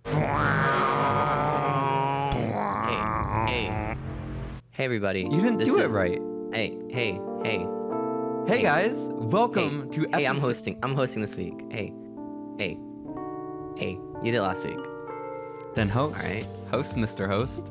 Hey everybody. You didn't do it right. Hey guys, welcome to episode... Hey, I'm hosting this week. Hey, you did last week. Then host. All right. Host, Mr. Host.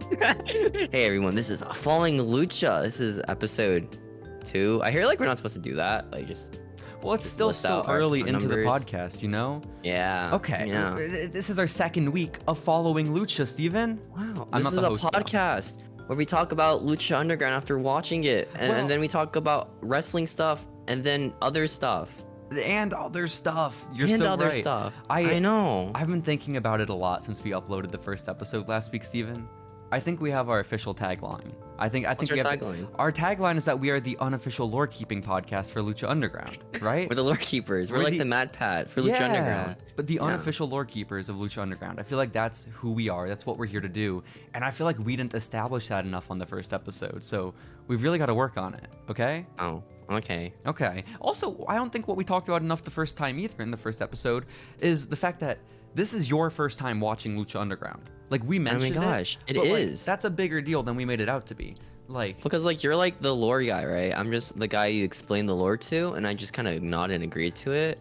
Hey everyone, this is Following Lucha. This is episode 2. I hear like we're not supposed to do that. Like just... Well, it's still so early into the podcast, you know? Yeah. Okay. Yeah. This is our second week of Following Lucha, Steven. Wow. I'm this not is the a host, podcast where we talk about Lucha Underground after watching it, and then we talk about wrestling stuff, and then other stuff. And other stuff. You're and so other right. stuff. I know. I've been thinking about it a lot since we uploaded the first episode last week, Steven. I think we have our official tagline. What's we our have tagline? Our tagline is that we are the unofficial lore keeping podcast for Lucha Underground, right? We're the lore keepers. We're like the Mad Pat for Lucha Underground. But the unofficial lore keepers of Lucha Underground. I feel like that's who we are. That's what we're here to do. And I feel like we didn't establish that enough on the first episode. So we've really got to work on it. Okay? Oh, okay. Okay. Also, I don't think what we talked about enough the first time either in the first episode is the fact that this is your first time watching Lucha Underground. Like, we mentioned Oh my gosh, it but, is. Like, that's a bigger deal than we made it out to be. Like, Because like you're like the lore guy, right? I'm just the guy you explain the lore to, and I just kind of nod and agree to it.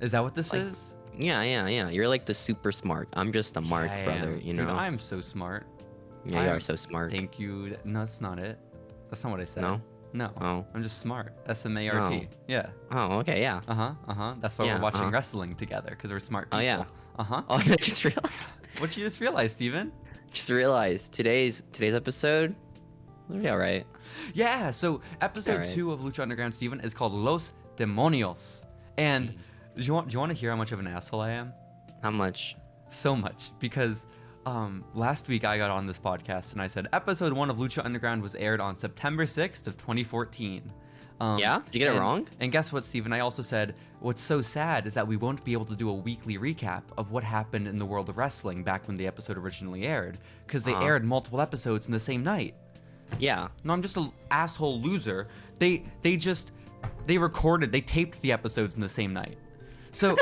Is that what this Like, is? Yeah. You're like the super smart. I'm just a mark, Yeah, I brother. am. You know. Dude, I'm so smart. Yeah, you are so smart. Thank you. No, that's not it. That's not what I said. No? No. Oh. I'm just smart. S-M-A-R-T. Yeah. Oh, okay, yeah. That's why Yeah, we're watching wrestling together, because we're smart people. Oh yeah. Uh-huh. Oh, I just realized. What you just realized, Steven? Just realized today's episode was really alright. Yeah, so episode Alright. 2 of Lucha Underground, Steven, is called Los Demonios. And do you want to hear how much of an asshole I am? How much? So much, because last week I got on this podcast and I said episode 1 of Lucha Underground was aired on September 6th of 2014. Yeah? Did you get it wrong? And guess what, Steven? I also said what's so sad is that we won't be able to do a weekly recap of what happened in the world of wrestling back when the episode originally aired, because they aired multiple episodes in the same night. Yeah. No, I'm just an asshole loser. They taped the episodes in the same night. So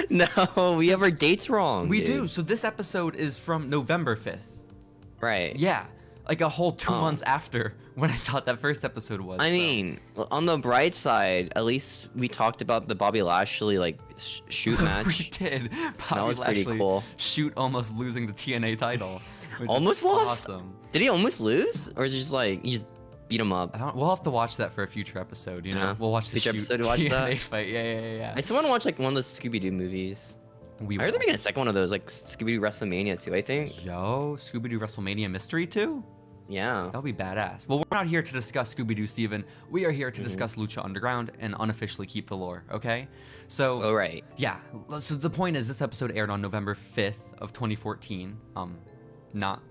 No, we have our dates wrong. we dude. do. So this episode is from November 5th. Right. Yeah, like a whole 2 months after when I thought that first episode was. I mean, on the bright side, at least we talked about the Bobby Lashley like shoot match. We did. Bobby was pretty Lashley cool. Shoot almost losing the TNA title. which Almost is lost? Awesome. Did he almost lose, or is it just like you just beat him up? We'll have to watch that for a future episode. You know, Yeah. we'll watch the Future shoot episode to watch TNA that? fight. Yeah. I still want to watch like one of those Scooby-Doo movies. We I heard they're making a second one of those, like Scooby-Doo WrestleMania 2, I think. Yo, Scooby-Doo WrestleMania Mystery 2? Yeah. That'll be badass. Well, we're not here to discuss Scooby-Doo, Steven. We are here to discuss Lucha Underground and unofficially keep the lore, okay? So, Oh, right. yeah. So the point is, this episode aired on November 5th of 2014. Not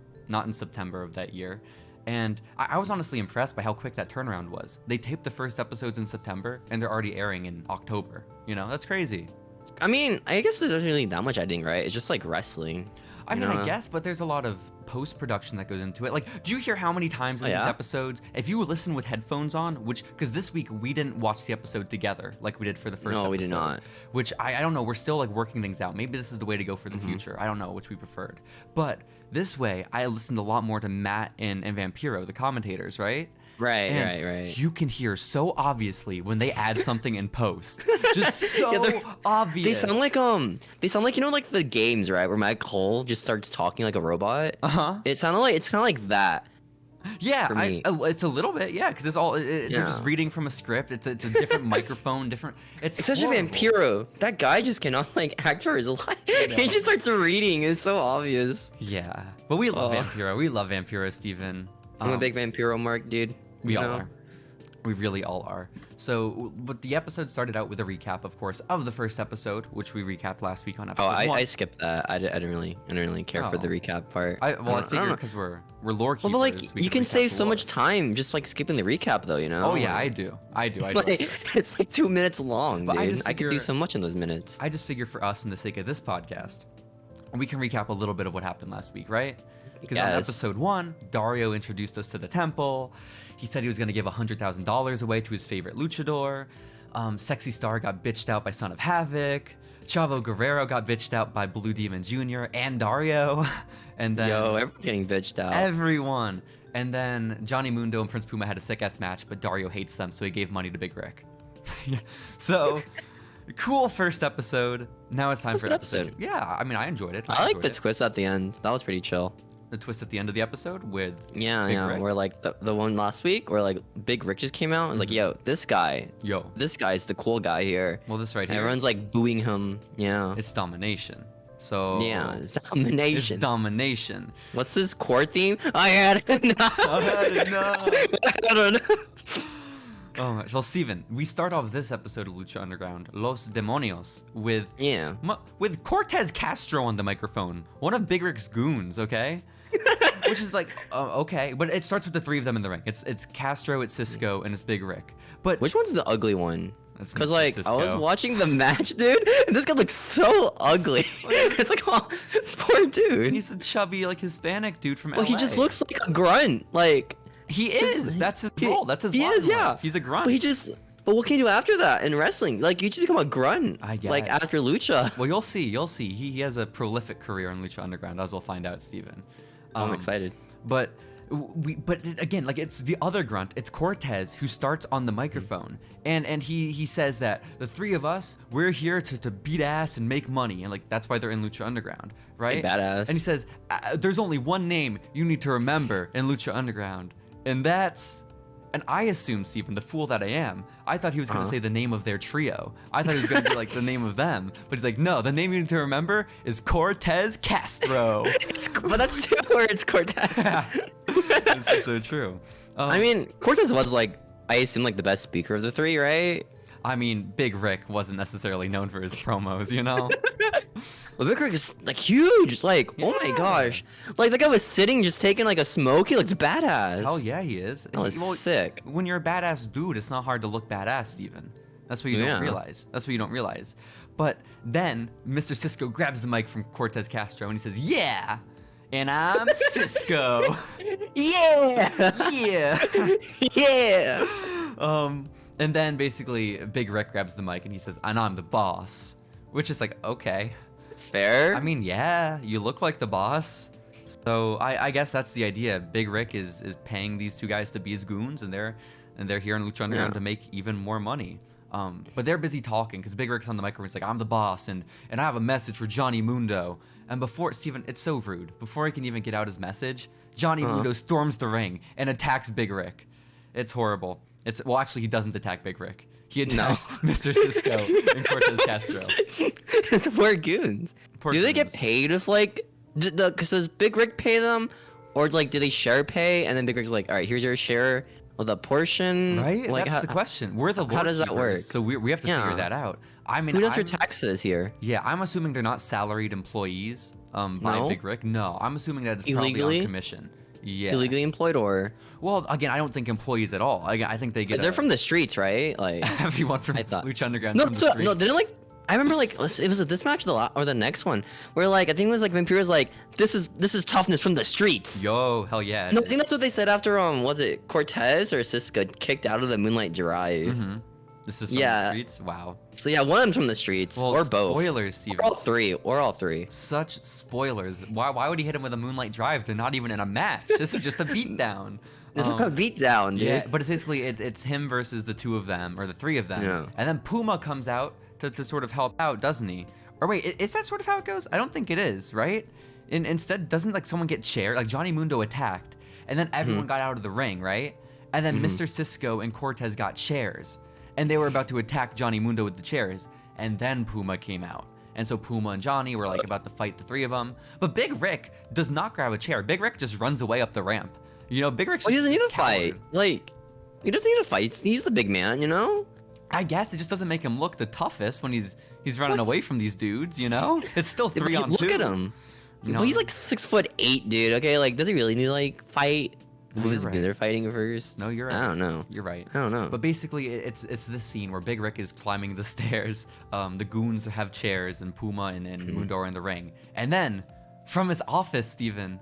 in September of that year. And I was honestly impressed by how quick that turnaround was. They taped the first episodes in September, and they're already airing in October. You know, that's crazy. I mean, I guess there's not really that much editing, right? It's just like wrestling. I mean, know? I guess, but there's a lot of post-production that goes into it. Like, do you hear how many times in these yeah? episodes, if you listen with headphones on, because this week we didn't watch the episode together like we did for the first episode. No, we did not. Which, I don't know, we're still like working things out. Maybe this is the way to go for the future. I don't know which we preferred. But this way, I listened a lot more to Matt and Vampiro, the commentators, right? Right. You can hear so obviously when they add something in post. Just so obvious. They sound like you know, like the games, right, where Mike Cole just starts talking like a robot. It's kind of like that. Yeah, for me. it's a little bit, yeah, because it's all they're just Yeah. reading from a script. It's a different microphone, different. It's Especially horrible. Vampiro. That guy just cannot like act for his life. He just starts reading. It's so obvious. Yeah, but we love Oh. Vampiro. We love Vampiro, Steven. I'm a big Vampiro mark, dude. We You all know? are. We really all are. So, but the episode started out with a recap, of course, of the first episode, which we recapped last week on Oh, episode 1. I skipped that. I didn't really care for the Oh. recap part. I don't figured know. because we're lore keepers. Well, but like we you can can recap save the so lore. much time just like skipping the recap, though. You know? Oh yeah, I do. Like, it's like 2 minutes long, But dude. I I, just could do figure- so much in those minutes. I just figure for us, in the sake of this podcast, we can recap a little bit of what happened last week, right? Because on Yes. episode 1, Dario introduced us to the temple. He said he was going to give $100,000 away to his favorite luchador. Sexy Star got bitched out by Son of Havoc. Chavo Guerrero got bitched out by Blue Demon Jr. and Dario. And then everyone's getting bitched out. everyone. And then Johnny Mundo and Prince Puma had a sick-ass match, but Dario hates them, so he gave money to Big Rick. Yeah. So, cool first episode. Now it's time for episode 2. Yeah, I mean, I enjoyed it. I like the twist at the end. That was pretty chill. The twist at the end of the episode with Yeah, Big yeah. Rick? Where like the one last week where like Big Rick just came out and was like, yo, this guy's the cool guy here. Well, this right And here. everyone's like booing him. Yeah. It's domination. So Yeah, it's domination. It's domination. What's this core theme? I had enough. I don't know. Oh my. Well, Steven, we start off this episode of Lucha Underground, Los Demonios, with Cortez Castro on the microphone, one of Big Rick's goons. Okay. Which is like, okay, but it starts with the three of them in the ring. It's Castro, it's Cisco, and it's Big Rick. But Which one's the ugly one? Because like Cisco. I was watching the match, dude, and this guy looks so ugly. It's like, oh, this poor dude. He's a chubby, like Hispanic dude from LA. Well, he just looks like a grunt. Like he is. That's his role. That's his. He is, yeah. Life. He's a grunt. But what can you do after that in wrestling? Like you just become a grunt. I guess. Like after Lucha. Well, you'll see. You'll see. He has a prolific career in Lucha Underground, as we'll find out, Steven. I'm excited. But again, like it's the other grunt. It's Cortez who starts on the microphone, and he says that the three of us, we're here to beat ass and make money, and like that's why they're in Lucha Underground, right? Hey, badass. And he says, there's only one name you need to remember in Lucha Underground, and that's. And I assumed, Stephen, the fool that I am, I thought he was going to say the name of their trio. I thought he was going to be like the name of them. But he's like, no, the name you need to remember is Cortez Castro. But that's two words, Cortez. This is so true. I mean, Cortez was like, I assume like the best speaker of the three, right? I mean, Big Rick wasn't necessarily known for his promos, you know? Well, Big Rick is like huge. Like, oh my gosh. Like the guy was sitting just taking like a smoke. He looks badass. Hell yeah, he is. That was sick. When you're a badass dude, it's not hard to look badass, Steven. That's what you don't realize. That's what you don't realize. But then Mr. Cisco grabs the mic from Cortez Castro and he says, yeah, and I'm Cisco. Yeah. Yeah. Yeah. And then basically Big Rick grabs the mic and he says, and I'm the boss. Which is like, okay. It's fair. I mean, yeah, you look like the boss. So I guess that's the idea. Big Rick is paying these two guys to be his goons, and they're here in Lucha Underground to make even more money. But they're busy talking because Big Rick's on the microphone. He's like, I'm the boss, and I have a message for Johnny Mundo. And before, Steven, it's so rude. Before he can even get out his message, Johnny Mundo storms the ring and attacks Big Rick. It's horrible. Well, actually, he doesn't attack Big Rick. He attacks Mr. Cisco and Cortez Castro. It's poor goons. Poor do they get goons. paid if like, because does Big Rick pay them, or like do they share pay? And then Big Rick's like, all right, here's your share of the portion. Right? Like, That's the question. We're the Lord how does that Keepers, work? So we have to figure that out. I mean, who does your taxes here? Yeah, I'm assuming they're not salaried employees by No? Big Rick. No, I'm assuming that it's probably Illegally? on commission. Yeah. Illegally employed, or Well, again, I don't think employees at all. I think they get. they're from the streets, right? Like everyone from I thought. Lucha Underground. No, from the streets. no, didn't like. I remember like it was this match or the next one where like I think it was like Vampiro was like this is toughness from the streets. Yo, hell yeah. No, I think that's what they said after was it Cortez or Cisco kicked out of the Moonlight Drive. Mm-hmm. This is from the streets. Wow. So yeah, one of them's from the streets, Well, or both. Spoilers, Steve. Or all three. Such spoilers. Why would he hit him with a Moonlight Drive? They're not even in a match. This is just a beatdown. This is a beatdown, dude. Yeah, but it's basically it's him versus the two of them or the three of them. Yeah. And then Puma comes out to sort of help out, doesn't he? Or wait, is that sort of how it goes? I don't think it is, right? Instead, doesn't like someone get shared? Like Johnny Mundo attacked, and then everyone got out of the ring, right? And then Mr. Cisco and Cortez got chairs, and they were about to attack Johnny Mundo with the chairs, and then Puma came out. And so Puma and Johnny were like about to fight the three of them. But Big Rick does not grab a chair. Big Rick just runs away up the ramp. You know, Big Rick's Well, he doesn't need just to fight. Like, he doesn't need to fight. He's the big man, you know? I guess it just doesn't make him look the toughest when he's running away from these dudes, you know? It's still Yeah, but 3 on 2. look at him. You know? But he's like 6'8", dude. Okay, like, does he really need to like fight? No, Who was you're right. they're fighting first? No, you're right. I don't know. You're right. I don't know. But basically, it's this scene where Big Rick is climbing the stairs. The goons have chairs, and Puma and Mundo are in the ring. And then, from his office, Steven,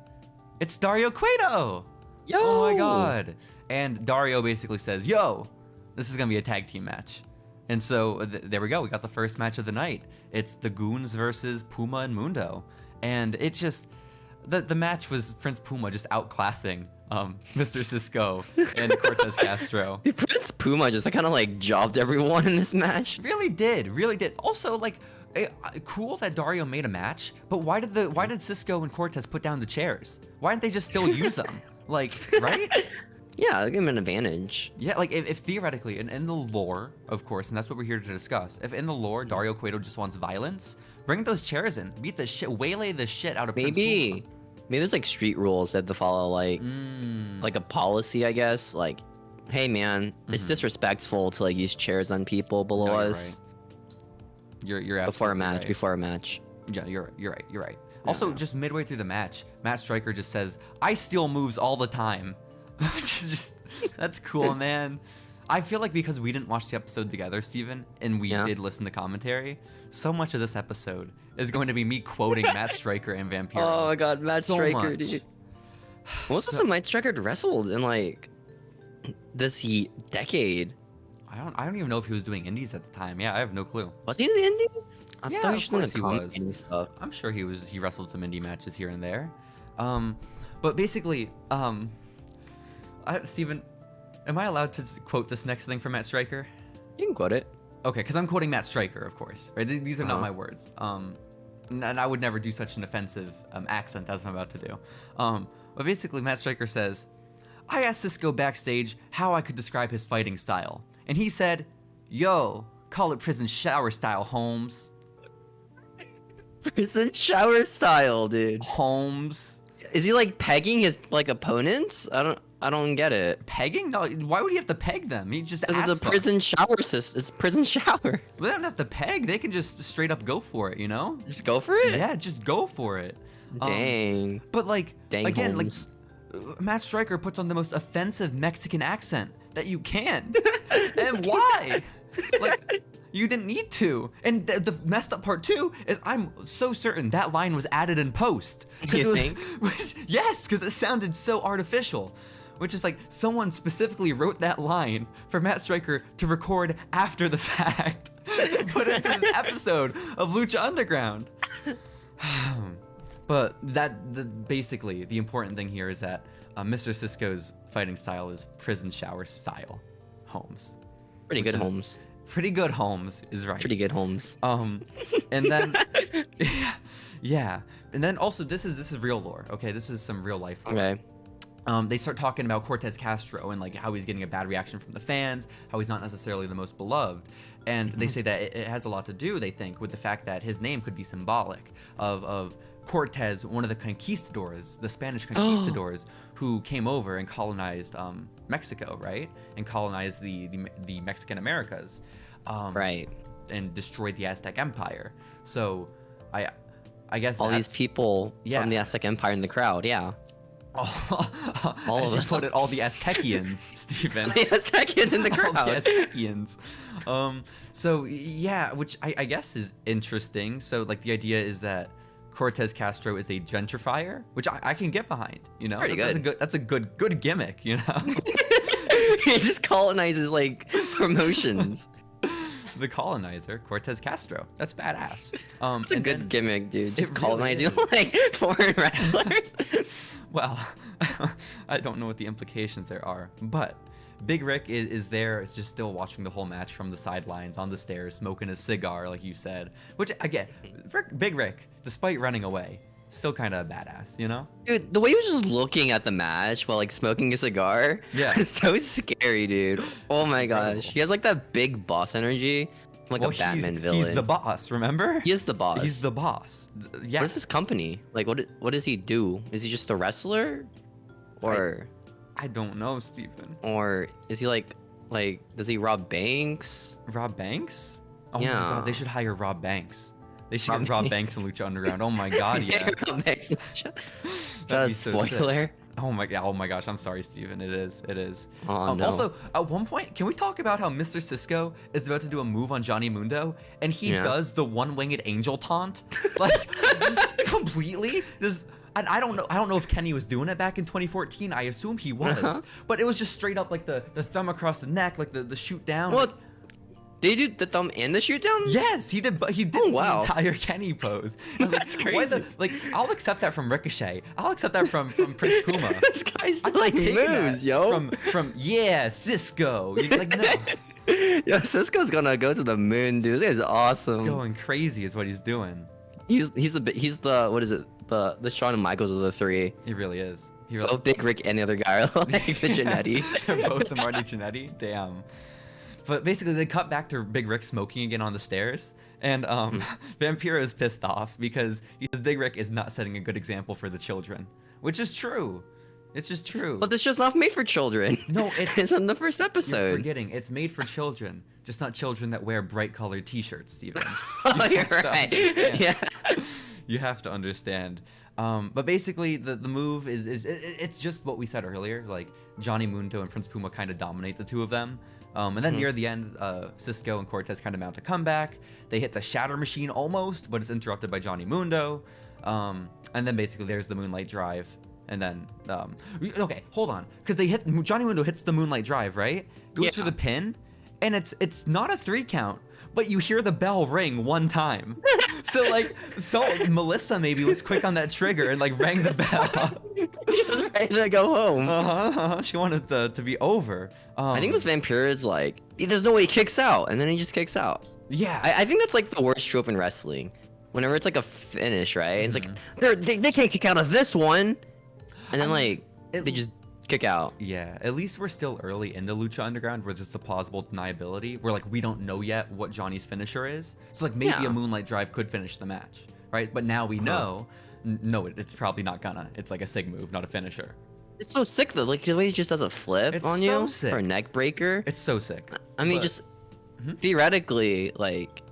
it's Dario Cueto. Yo! Oh my god. And Dario basically says, yo, this is going to be a tag team match. And so there we go. We got the first match of the night. It's the Goons versus Puma and Mundo. And it just, the match was Prince Puma just outclassing Mr. Cisco and Cortez Castro. Dude, Prince Puma just kind of like jobbed everyone in this match. Really did. Also, like, cool that Dario made a match, but why did Cisco and Cortez put down the chairs? Why didn't they just still use them? Like, right? Yeah, give him an advantage. Yeah, like if theoretically, and in the lore, of course, and that's what we're here to discuss, if in the lore Dario Cueto just wants violence, bring those chairs in, beat the shit, waylay the shit out of Prince Puma. Maybe there's like street rules that to follow, like a policy, I guess. Like, hey man, it's disrespectful to like use chairs on people below us. You're before a match. right. Before a match. Yeah, you're right. Also, just midway through the match, Matt Striker just says, "I steal moves all the time." just that's cool, man. I feel like because we didn't watch the episode together, Steven, and we did listen to commentary, so much of this episode is going to be me quoting Matt Striker and Vampiro. Oh my god, Matt Striker, much. dude. What's the Matt Striker wrestled in like this decade? I don't even know if he was doing indies at the time. Yeah, I have no clue. Was he in the indies? I Yeah, thought of course he was. Stuff. I'm sure he was. He wrestled some indie matches here and there. But basically, Steven, am I allowed to quote this next thing from Matt Striker? You can quote it. Okay, because I'm quoting Matt Striker, of course. Right? These are not my words. And I would never do such an offensive accent as I'm about to do. But basically, Matt Striker says, "I asked Cisco backstage how I could describe his fighting style, and he said, 'Yo, call it prison shower style, Holmes.'" Prison shower style, dude. Holmes. Is he like pegging his like opponents? I don't get it. Pegging? No, why would he have to peg them? He just Because it's a prison shower system. It's prison shower. They don't have to peg. They can just straight up go for it, you know? Just go for it? Yeah, just go for it. Dang. But like, Dang, again, Holmes. like, Matt Striker puts on the most offensive Mexican accent that you can. And why? Like, you didn't need to. And the messed up part too is I'm so certain that line was added in post. You think? Yes, because it sounded so artificial. Which is like someone specifically wrote that line for Matt Striker to record after the fact. Put it into this episode of Lucha Underground. But basically the important thing here is that Mr. Cisco's fighting style is prison shower style, Holmes. Pretty good, Holmes. Pretty good, Holmes is right. Pretty good, Holmes. And then yeah, and then also this is real lore. Okay, this is some real life lore. Okay. They start talking about Cortez Castro and like how he's getting a bad reaction from the fans, how he's not necessarily the most beloved. And they say that it has a lot to do, they think, with the fact that his name could be symbolic of Cortez, one of the conquistadors, the Spanish conquistadors, who came over and colonized Mexico, right? And colonized the Mexican Americas. Right. And destroyed the Aztec Empire. So I guess all these people from the Aztec Empire in the crowd, yeah. All of them. Put it, all the Aztecians, Steven. The Aztecians in the crowd. All the Aztecians. So yeah, which I guess is interesting. So like the idea is that Cortez Castro is a gentrifier, which I can get behind. You know, pretty good. That's a good gimmick. You know, he just colonizes like promotions. The colonizer, Cortez Castro. That's badass. It's a good gimmick, dude. Just colonizing really like foreign wrestlers. Well, I don't know what the implications there are, but Big Rick is there. It's just still watching the whole match from the sidelines on the stairs, smoking a cigar, like you said. Which, again, Big Rick, despite running away, still kind of a badass, you know? Dude, the way he was just looking at the match while like smoking a cigar, is so scary, dude. Oh my gosh, he has like that big boss energy, like a Batman villain. He's the boss, remember? He is the boss. He's the boss. Yeah. What is his company? Like, what does he do? Is he just a wrestler, or? I don't know, Stephen. Or is he like does he rob banks? Rob Banks? Oh yeah. my god, they should hire Rob Banks. They should get Rob Banks in Lucha Underground. Oh my god, yeah. Rob Banks. Is that a spoiler? Oh my gosh, I'm sorry, Steven. It is. Oh, no. Also, at one point, can we talk about how Mr. Cisco is about to do a move on Johnny Mundo, and he does the one-winged angel taunt, like just completely. And I don't know if Kenny was doing it back in 2014. I assume he was, but it was just straight up like the thumb across the neck, like the shoot down. Well, Did he do the thumb and the shoot down? Yes, he did. He did wow. the entire Kenny pose. That's crazy. I'll accept that from Ricochet. I'll accept that from Prince Puma. This guy's like moves, yo. From Cisco. You're like no. Yo, Cisco's gonna go to the moon, dude. This is awesome. Going crazy is what he's doing. He's the what is it? The Shawn Michaels of the three. He really is. Both Big Rick and the other guy are like the Jannettis. Both the Marty Jannetty. Damn. But basically, they cut back to Big Rick smoking again on the stairs, and Vampiro is pissed off because he says Big Rick is not setting a good example for the children, which is true. It's just true. But this show's not made for children. No, it's in the first episode. You're forgetting. It's made for children, just not children that wear bright colored T-shirts, Steven. You're right. Yeah. You have to understand. But basically, the move is it's just what we said earlier. Like Johnny Mundo and Prince Puma kind of dominate the two of them. And then near the end, Cisco and Cortez kind of mount a comeback. They hit the Shatter Machine almost, but it's interrupted by Johnny Mundo. And then basically there's the Moonlight Drive. And then, okay, hold on, because Johnny Mundo hits the Moonlight Drive, right? Goes for the pin, and it's not a 3 count, but you hear the bell ring 1 time. So Melissa maybe was quick on that trigger and like rang the bell. She was ready to go home. She wanted to be over. I think this Vampire is like, there's no way he kicks out, and then he just kicks out. Yeah. I think that's like the worst trope in wrestling. Whenever it's like a finish, right? It's like they can't kick out of this one. And then they just kick out. Yeah, at least we're still early in the Lucha Underground where there's a plausible deniability where like we don't know yet what Johnny's finisher is. So like maybe a Moonlight Drive could finish the match, right? But now we know, no, it's probably not gonna. It's like a sig move, not a finisher. It's so sick though. Like the way he just does a flip on you for a neck breaker. It's so sick. I mean, just theoretically, like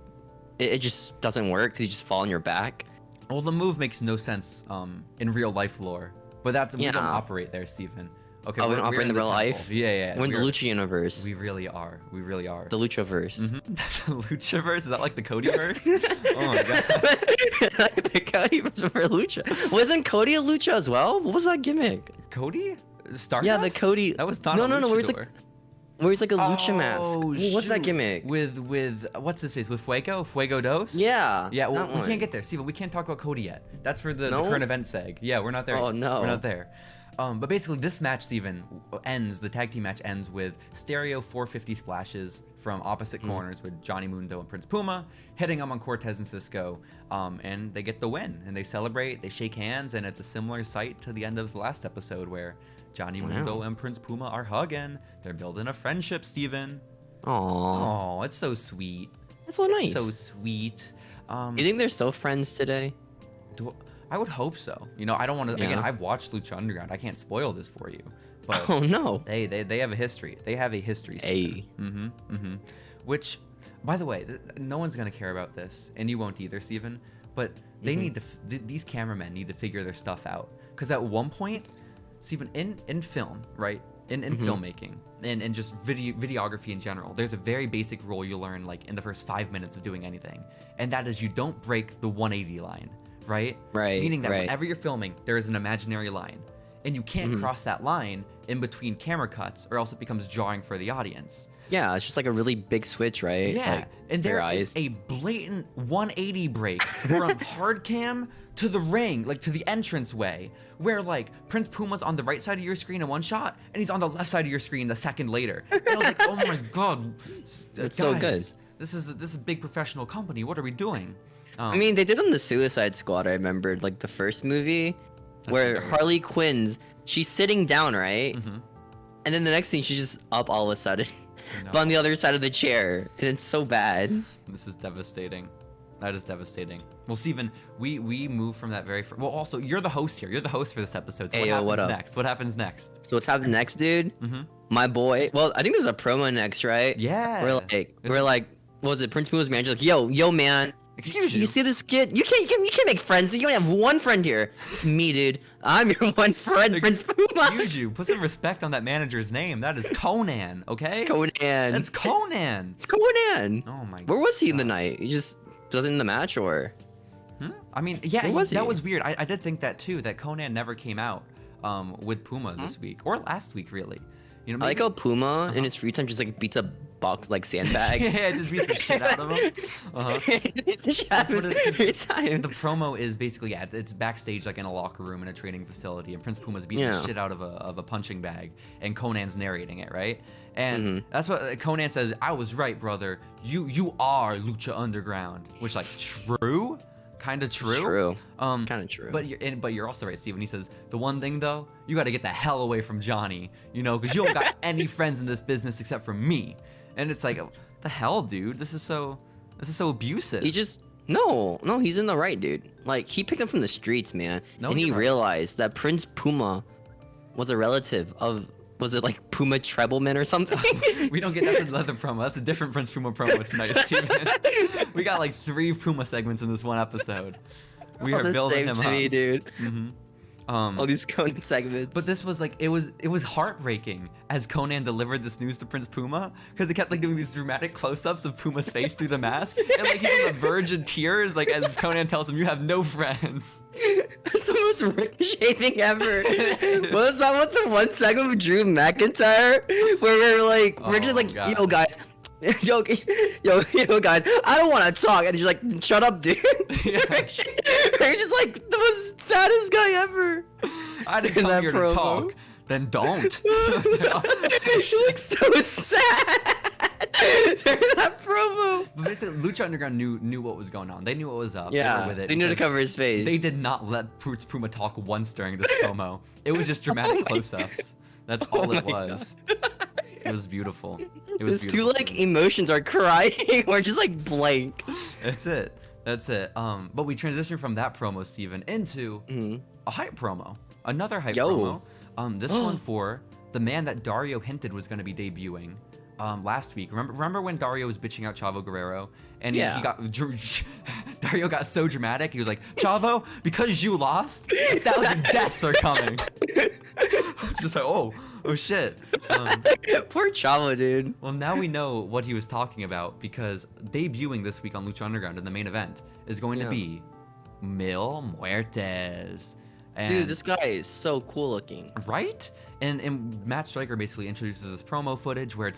it just doesn't work because you just fall on your back. Well, the move makes no sense in real life lore. But we don't operate there, Stephen. Okay, we don't operate in the real life? Yeah. We're in the Lucha universe. We really are. The Luchaverse. The Luchaverse? Is that like the Codyverse? Oh my god. The Codyverse for Lucha. Wasn't Cody a Lucha as well? What was that gimmick? Cody? Stardust? Yeah, the Cody. That was not no, where he's like a lucha mask. What's that gimmick? With what's his face? With Fuego Dos? Yeah. Yeah, well, we can't get there, Steven. We can't talk about Cody yet. That's for the current event seg. Yeah, we're not there. Oh no. We're not there. But basically this match, Steven, the tag team match ends with stereo 450 splashes from opposite corners with Johnny Mundo and Prince Puma hitting them on Cortez and Cisco, and they get the win, and they celebrate, they shake hands, and it's a similar sight to the end of the last episode where Johnny Mundo and Prince Puma are hugging. They're building a friendship, Steven. Aww. Oh, it's so sweet. That's so nice. So sweet. You think they're still friends today? I would hope so. You know, I don't want to. Again, I've watched Lucha Underground. I can't spoil this for you. But oh no. They have a history. They have a history. Hey. Which, by the way, no one's gonna care about this, and you won't either, Steven. But they need to. These cameramen need to figure their stuff out. Because at one point, Steven, in film, right? In filmmaking and just videography in general, there's a very basic rule you learn like in the first 5 minutes of doing anything, and that is you don't break the 180 line. Right? Meaning that whenever you're filming, there is an imaginary line. And you can't cross that line in between camera cuts or else it becomes jarring for the audience. Yeah, it's just like a really big switch, right? Yeah, like, and there is a blatant 180 break from hard cam to the ring, like to the entrance way, where like Prince Puma's on the right side of your screen in one shot, and he's on the left side of your screen a second later. And I was like, oh my god, it's so good. This is a big professional company. What are we doing? I mean, they did on the Suicide Squad. I remembered like the first movie, where Harley Quinn's she's sitting down, right? And then the next thing she's just up all of a sudden, but on the other side of the chair, and it's so bad. This is devastating. That is devastating. Well, Steven, we move from that very well. Also, you're the host here. You're the host for this episode. So hey, what happens next? What happens next? So what's happening next, dude? My boy. Well, I think there's a promo next, right? Yeah. We're like, what was it? Prince Puma's manager, like, yo, man. Excuse you. You see this kid? You can't make friends. You only have one friend here. It's me, dude. I'm your one friend, Prince Puma. Excuse you. Put some respect on that manager's name. That is Conan, okay? Conan. That's Conan. It's Conan. Oh my god. Where was he in the night? He just wasn't in the match, or? I mean, yeah, that was weird. I did think that too. That Conan never came out with Puma this week or last week, really. You know, I like how Puma in his free time just like beats up box like sandbags. Yeah, just beats the shit out of him. Beats the shit out of him every time. The promo is basically it's backstage like in a locker room in a training facility, and Prince Puma's beating the shit out of a punching bag, and Konan's narrating it, right? And that's what Conan says. I was right, brother. You are Lucha Underground, which like true. Kind of true. True. Kind of true. But you're also right, Steven. He says the one thing though, you got to get the hell away from Johnny, you know, because you don't got any friends in this business except for me. And it's like, the hell, dude. This is so abusive. He just no. He's in the right, dude. Like he picked him from the streets, man, and he realized that Prince Puma was a relative of. Was it like Puma Trebleman or something? We don't get that from the leather promo. That's a different Prince Puma promo tonight, Steven. We got like 3 Puma segments in this one episode. We are building him up. Me, dude. All these Conan segments. But this was like it was heartbreaking as Conan delivered this news to Prince Puma, because they kept like doing these dramatic close-ups of Puma's face through the mask, and like he's on the verge of tears, like as Conan tells him, "You have no friends." That's the most Ricochet thing ever. Was that what the one segment with Drew McIntyre where we're like, Ricochet's like, God. yo guys, yo guys, I don't want to talk, and he's like, shut up, dude. Ricochet's like the most saddest guy ever. I didn't come here to talk. Then don't. He looks so sad. There's that promo. But basically, Lucha Underground knew what was going on. They knew what was up. Yeah, they were with it. They knew to cover his face. They did not let Prince Puma talk once during this promo. It was just dramatic close-ups. That's all it was. It was beautiful. It was His beautiful. two like emotions are crying or just like blank. That's it. But we transitioned from that promo, Steven, into a hype promo. Another hype promo. This one for the man that Dario hinted was going to be debuting last week. Remember when Dario was bitching out Chavo Guerrero, and he got Dario got so dramatic. He was like, "Chavo, because you lost, 1,000 deaths are coming." Just like, oh shit. Poor Chavo, dude. Well, now we know what he was talking about, because debuting this week on Lucha Underground in the main event is going to be Mil Muertes. And, dude, this guy is so cool looking. Right? And Matt Striker basically introduces this promo footage where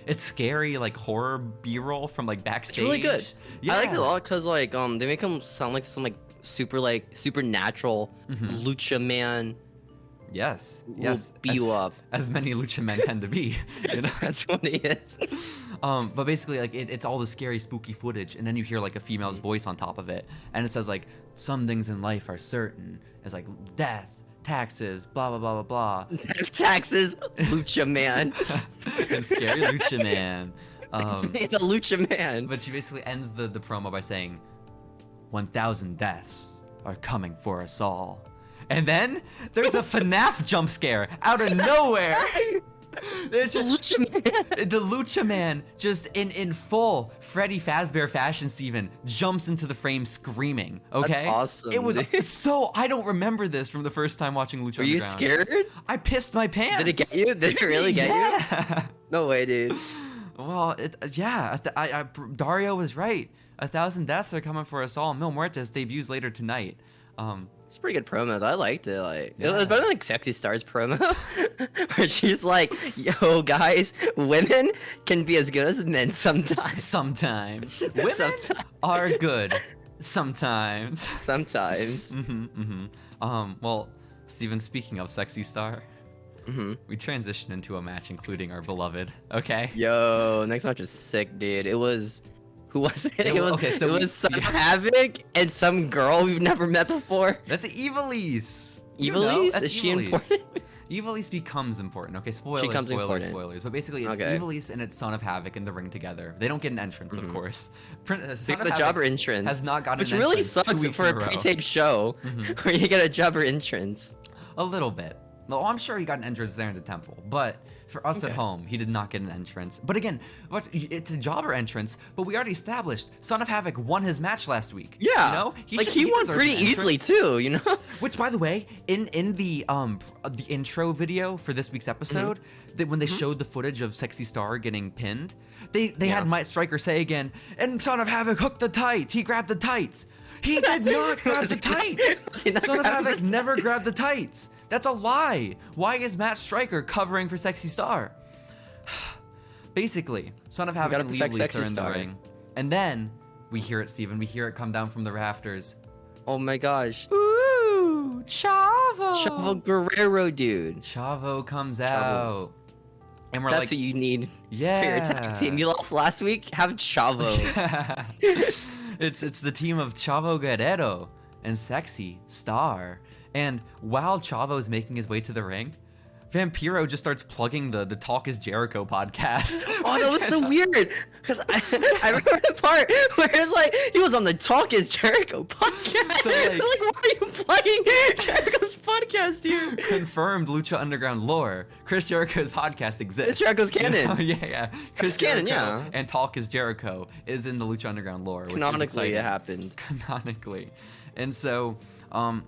it's scary, like horror B-roll from like backstage. It's really good. Yeah. I like it a lot because like they make him sound like some like supernatural lucha man. Yes. Will beat you up. As many lucha men tend to be. You know? That's what he is. But basically, like it's all the scary, spooky footage, and then you hear like a female's voice on top of it, and it says like, "Some things in life are certain." It's like death, taxes, blah blah blah blah blah. Taxes, lucha man. And scary lucha man. It's me, the lucha man. But she basically ends the promo by saying, 1,000 deaths are coming for us all. And then there's a FNAF jump scare out of nowhere. There's just Lucha man. the Lucha Man, just in full Freddy Fazbear fashion, Steven, jumps into the frame screaming. Okay, that's awesome. It was so. I don't remember this from the first time watching Lucha Were you Underground. scared? I pissed my pants. Did it get you? Did it really get you? No way, dude. Well, Dario was right. 1,000 deaths are coming for us all. Mil Muertes debuts later tonight. It's a pretty good promo though. I liked it. Like it was better than like Sexy Star's promo, where she's like, "Yo, guys, women can be as good as men sometimes. Sometimes women are good. Sometimes. Sometimes." Well, Steven, speaking of Sexy Star, we transitioned into a match including our beloved. Okay. Yo, next match was sick, dude. It was. Who was it? It was some Havoc and some girl we've never met before. That's Ivelisse. Ivelisse? Is she important? Ivelisse becomes important. Okay, spoilers. But basically, it's Ivelisse and it's Son of Havoc in the ring together. They don't get an entrance, of course. The jobber entrance has not gotten which an really entrance sucks for a pre-tape show where you get a jobber entrance. A little bit. Well, I'm sure he got an entrance there in the temple, but for us at home, he did not get an entrance. But again, it's a jobber entrance, but we already established Son of Havoc won his match last week. Yeah, you know? He won pretty easily too, you know? Which, by the way, in the intro video for this week's episode, when they showed the footage of Sexy Star getting pinned, they had Matt Striker say again, and Son of Havoc hooked the tights, he grabbed the tights. He did not grab the tights. Son of Havoc never grabbed the tights. That's a lie. Why is Matt Striker covering for Sexy Star? basically, Son of Havoc and protect Ivelisse Sexy are in the Star. ring. And then we hear it, Steven. We hear it come down from the rafters. Oh my gosh. Ooh, Chavo! Chavo Guerrero, dude. Chavo comes Chavos. out. And we're That's like, what you need yeah. for your tag team. You lost last week? Have Chavo. It's the team of Chavo Guerrero and Sexy Star. And while Chavo is making his way to the ring, Vampiro just starts plugging the Talk is Jericho podcast. Oh, that was so weird. Because I remember the part where it's like, he was on the Talk is Jericho podcast. So, like- It's like, why are you plugging Jericho's podcast here? Confirmed Lucha Underground lore. Chris Jericho's podcast exists. Chris Jericho's canon. Yeah. Chris canon, Jericho yeah. and Talk is Jericho is in the Lucha Underground lore. Which is Canonically, it exciting. happened. Canonically. And so,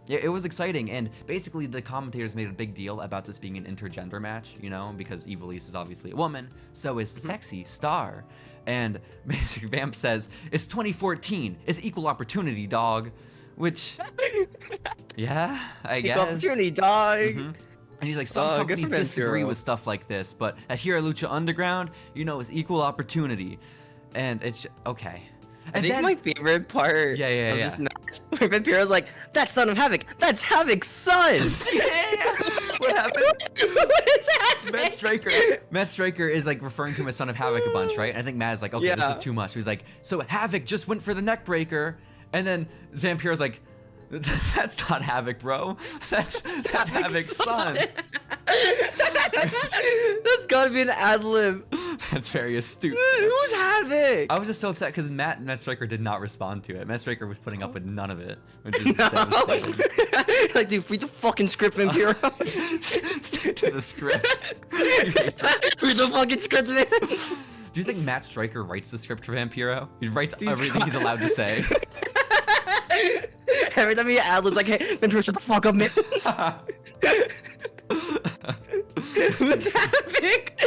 it was exciting. And basically, the commentators made a big deal about this being an intergender match, you know, because Ivelisse is obviously a woman, so is Sexy Star. And basically, Vamp says, it's 2014. It's equal opportunity, dog. Which, yeah, I guess. Opportunity, dog. Mhm. And he's like, some Good companies for disagree Vampiro. with stuff like this, but here at Lucha Underground, you know, it's equal opportunity. And it's, okay. I think my favorite part of Yeah. this match, where Vampiro's like, that's Son of Havoc. That's Havoc's son. What happened? What is happening? Matt Striker is like referring to him as Son of Havoc a bunch, right? And I think Matt is like, okay, this Yeah. is too much. He's like, so Havoc just went for the neck breaker, and then Vampiro's like, that's not Havoc, bro. That's Havoc's son. That's gotta be an ad lib. That's very astute. Who's Havoc? I was just so upset because Matt Striker did not respond to it. Matt Striker was putting up with none of it, which is No. devastating. Like, dude, read the fucking script, Vampiro. Stick to the script. Read the fucking script, man. Do you think Matt Striker writes the script for Vampiro? He writes everything he's allowed to say. Every time he ad libs, like, hey, Vampiro, shut the fuck up, man. Who's Havoc?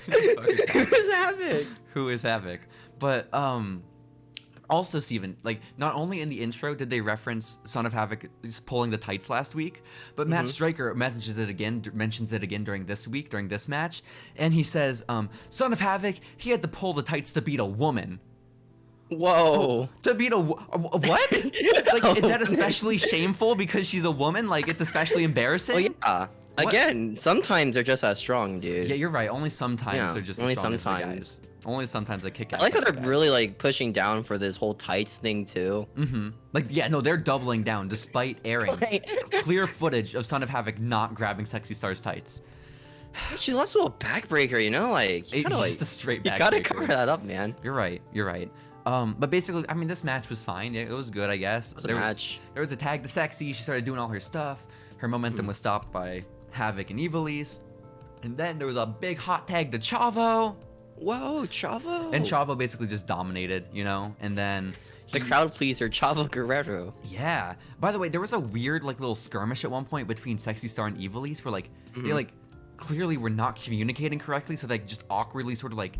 Who's Havoc? Who is Havoc? But also, Steven, like, not only in the intro did they reference Son of Havoc just pulling the tights last week, but Matt Striker mentions it again during this match, and he says, Son of Havoc, he had to pull the tights to beat a woman. Whoa. To beat what? Like, is that especially shameful because she's a woman? Like, it's especially embarrassing? Well, yeah. What? Again, sometimes they're just as strong, dude. Yeah, you're right. Only sometimes Yeah, they're just only as strong sometimes. as the guys. Only sometimes they kick ass. I like how the they're guys. really, like, pushing down for this whole tights thing, too. Mm-hmm. Like, yeah, no, they're doubling down despite airing clear footage of Son of Havoc not grabbing Sexy Star's tights. She lost a little backbreaker, you know? Like, you It's gotta, like, just a straight you gotta backbreaker. cover that up, man. You're right. But basically, I mean, this match was fine. It was good, I guess. It was a match. There was a tag to Sexy. She started doing all her stuff. Her momentum was stopped by Havoc and Ivelisse. And then there was a big hot tag to Chavo. Whoa, Chavo. And Chavo basically just dominated, you know? And then The crowd pleaser, Chavo Guerrero. yeah. By the way, there was a weird like little skirmish at one point between Sexy Star and Ivelisse where like they like clearly were not communicating correctly, so they just awkwardly sort of like